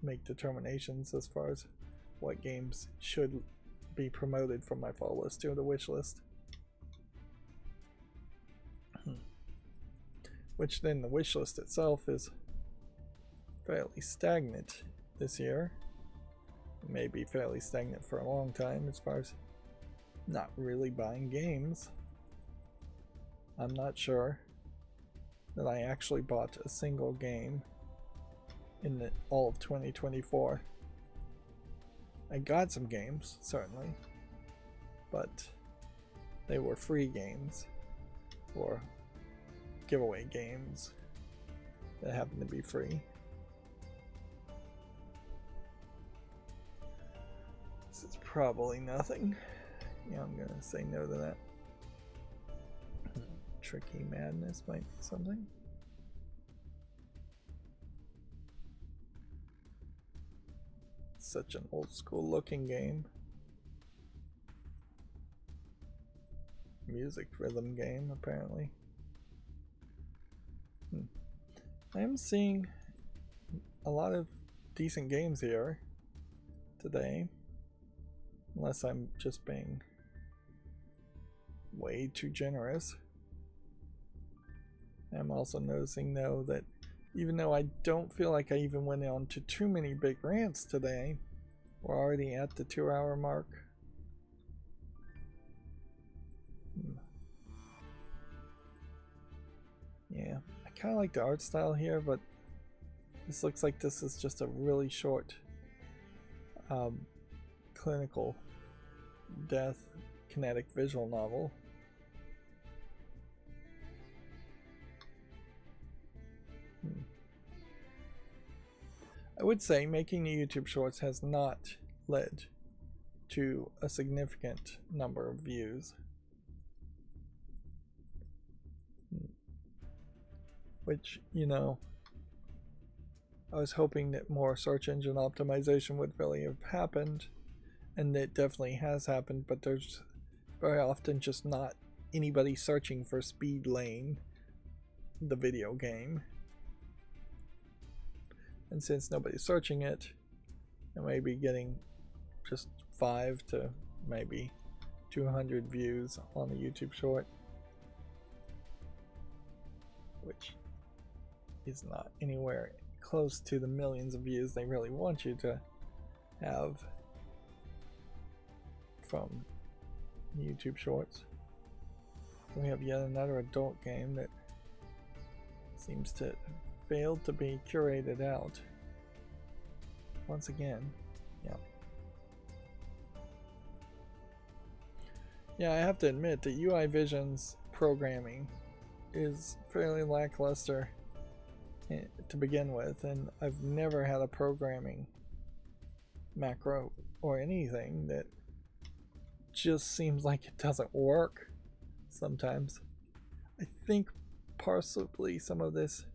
make determinations as far as what games should be promoted from my fall list to the wish list. Which then the wish list itself is fairly stagnant this year. It may be fairly stagnant for a long time as far as not really buying games. I'm not sure that I actually bought a single game in all of 2024. I got some games, certainly, but they were free games or giveaway games that happen to be free. This is probably nothing. Yeah, I'm gonna say no to that. Tricky Madness might be something. Such an old school looking game. Music rhythm game, apparently. I am seeing a lot of decent games here today, unless I'm just being way too generous. I'm also noticing though that even though I don't feel like I even went on to too many big rants today, we're already at the 2-hour mark. Yeah, I kind of like the art style here, but this looks like this is just a really short clinical death kinetic visual novel. I would say making the YouTube shorts has not led to a significant number of views, which, you know, I was hoping that more search engine optimization would really have happened and it definitely has happened, but there's very often just not anybody searching for Speed Lane, the video game. And since nobody's searching it, it may be getting just 5 to maybe 200 views on a YouTube short, which is not anywhere close to the millions of views they really want you to have from YouTube shorts. We have yet another adult game that seems to fail to be curated out once again. Yeah, I have to admit that UI Vision's programming is fairly lackluster to begin with, and I've never had a programming macro or anything that just seems like it doesn't work sometimes. I think possibly some of this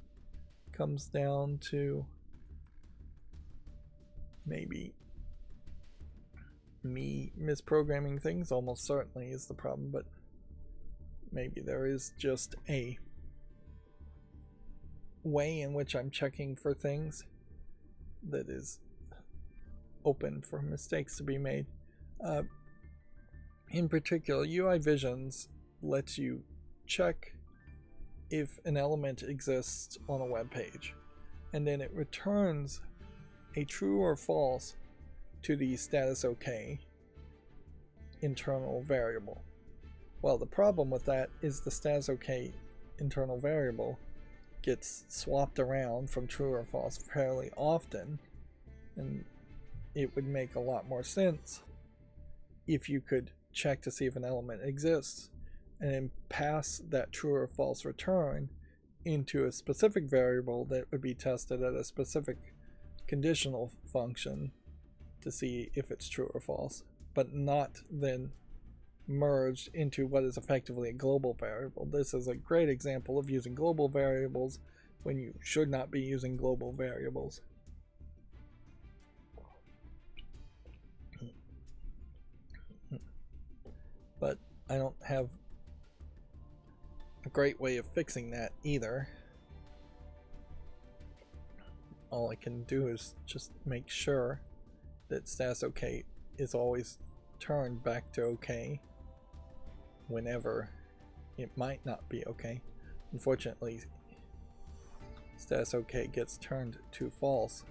comes down to maybe me misprogramming things. Almost certainly is the problem, but maybe there is just a way in which I'm checking for things that is open for mistakes to be made. In particular, UI Visions lets you check if an element exists on a web page, and then it returns a true or false to the status OK internal variable. Well, the problem with that is the status OK internal variable gets swapped around from true or false fairly often, and it would make a lot more sense if you could check to see if an element exists and then pass that true or false return into a specific variable that would be tested at a specific conditional function to see if it's true or false, but not then merged into what is effectively a global variable. This is a great example of using global variables when you should not be using global variables. But I don't have a great way of fixing that either. All I can do is just make sure that status OK is always turned back to OK whenever it might not be OK. Unfortunately, status OK gets turned to false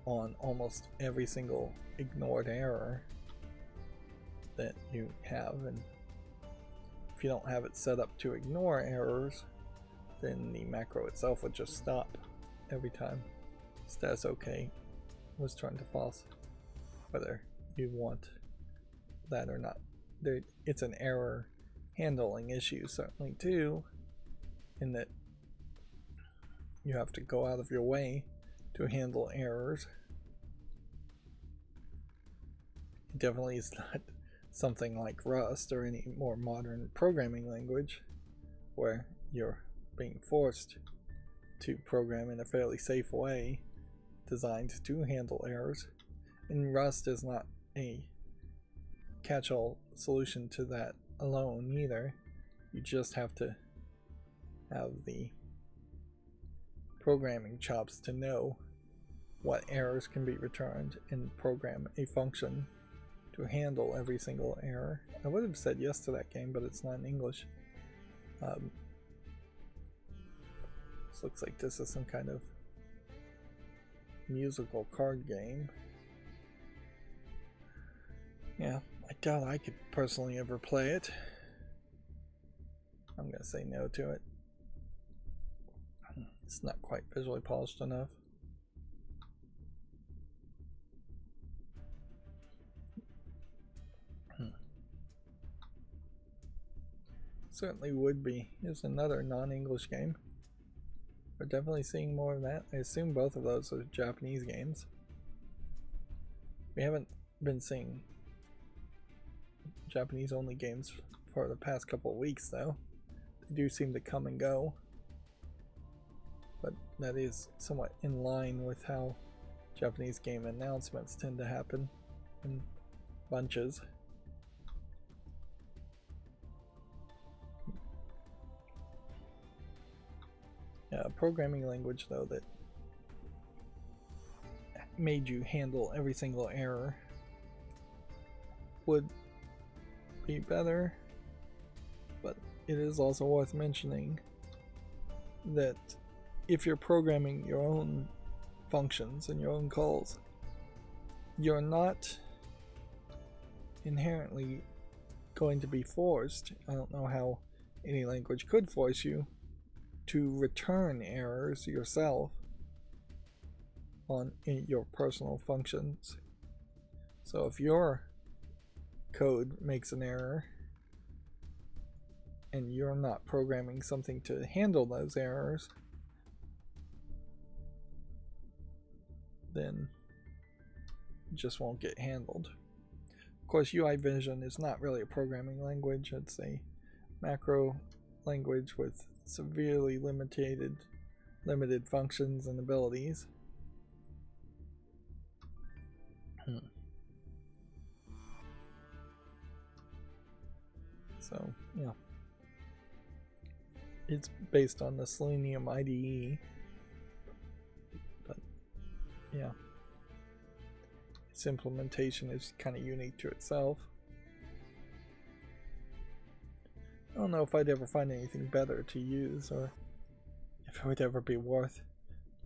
on almost every single ignored error that you have, and if you don't have it set up to ignore errors, then the macro itself would just stop every time status OK was turned to false, whether you want that or not. It's an error handling issue certainly too, in that you have to go out of your way to handle errors. It definitely is not something like Rust or any more modern programming language where you're being forced to program in a fairly safe way designed to handle errors. And Rust is not a catch-all solution to that alone either. You just have to have the programming chops to know what errors can be returned and program a function to handle every single error. I would have said yes to that game, but it's not in English. This looks like this is some kind of musical card game. Yeah, I doubt I could personally ever play it. I'm gonna say no to it. It's not quite visually polished enough. Certainly would be. Here's another non-English game. We're definitely seeing more of that. I assume both of those are Japanese games. We haven't been seeing Japanese only games for the past couple of weeks though. They do seem to come and go, but that is somewhat in line with how Japanese game announcements tend to happen. in bunches. Yeah, a programming language though that made you handle every single error would be better, but it is also worth mentioning that if you're programming your own functions and your own calls, you're not inherently going to be forced, I don't know how any language could force you, to return errors yourself on your personal functions. So if your code makes an error and you're not programming something to handle those errors, then it just won't get handled. Of course, UI Vision is not really a programming language. It's a macro language with severely limited functions and abilities. So, yeah. It's based on the Selenium IDE. But, yeah. Its implementation is kind of unique to itself. I don't know if I'd ever find anything better to use, or if it would ever be worth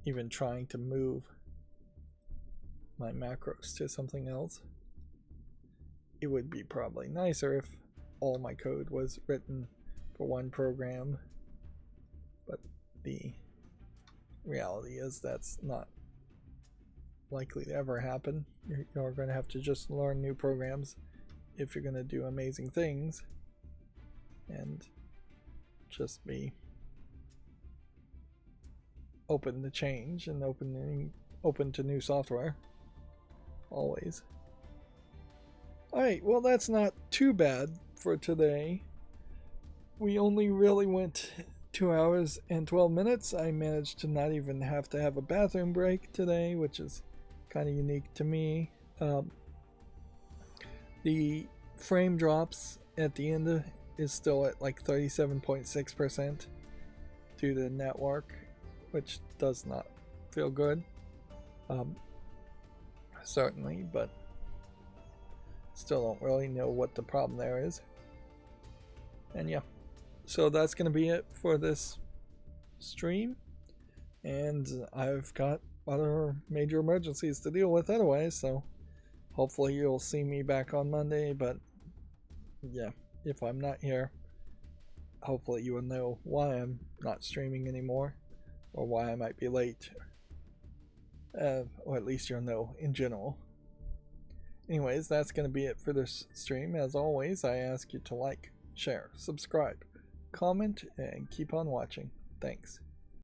even trying to move my macros to something else. It would be probably nicer if all my code was written for one program, but the reality is that's not likely to ever happen. You're going to have to just learn new programs if you're going to do amazing things, and just be open to change and open to new software always. Alright, well, that's not too bad for today. We only really went 2 hours and 12 minutes. I managed to not even have to have a bathroom break today, which is kind of unique to me. The frame drops at the end is still at like 37.6% due to the network, which does not feel good. Certainly, but still don't really know what the problem there is. And yeah, so that's going to be it for this stream, and I've got other major emergencies to deal with otherwise, so hopefully you'll see me back on Monday. But yeah, if I'm not here, hopefully you will know why I'm not streaming anymore, or why I might be late, or at least you'll know in general. Anyways, that's going to be it for this stream. As always, I ask you to like, share, subscribe, comment, and keep on watching. Thanks.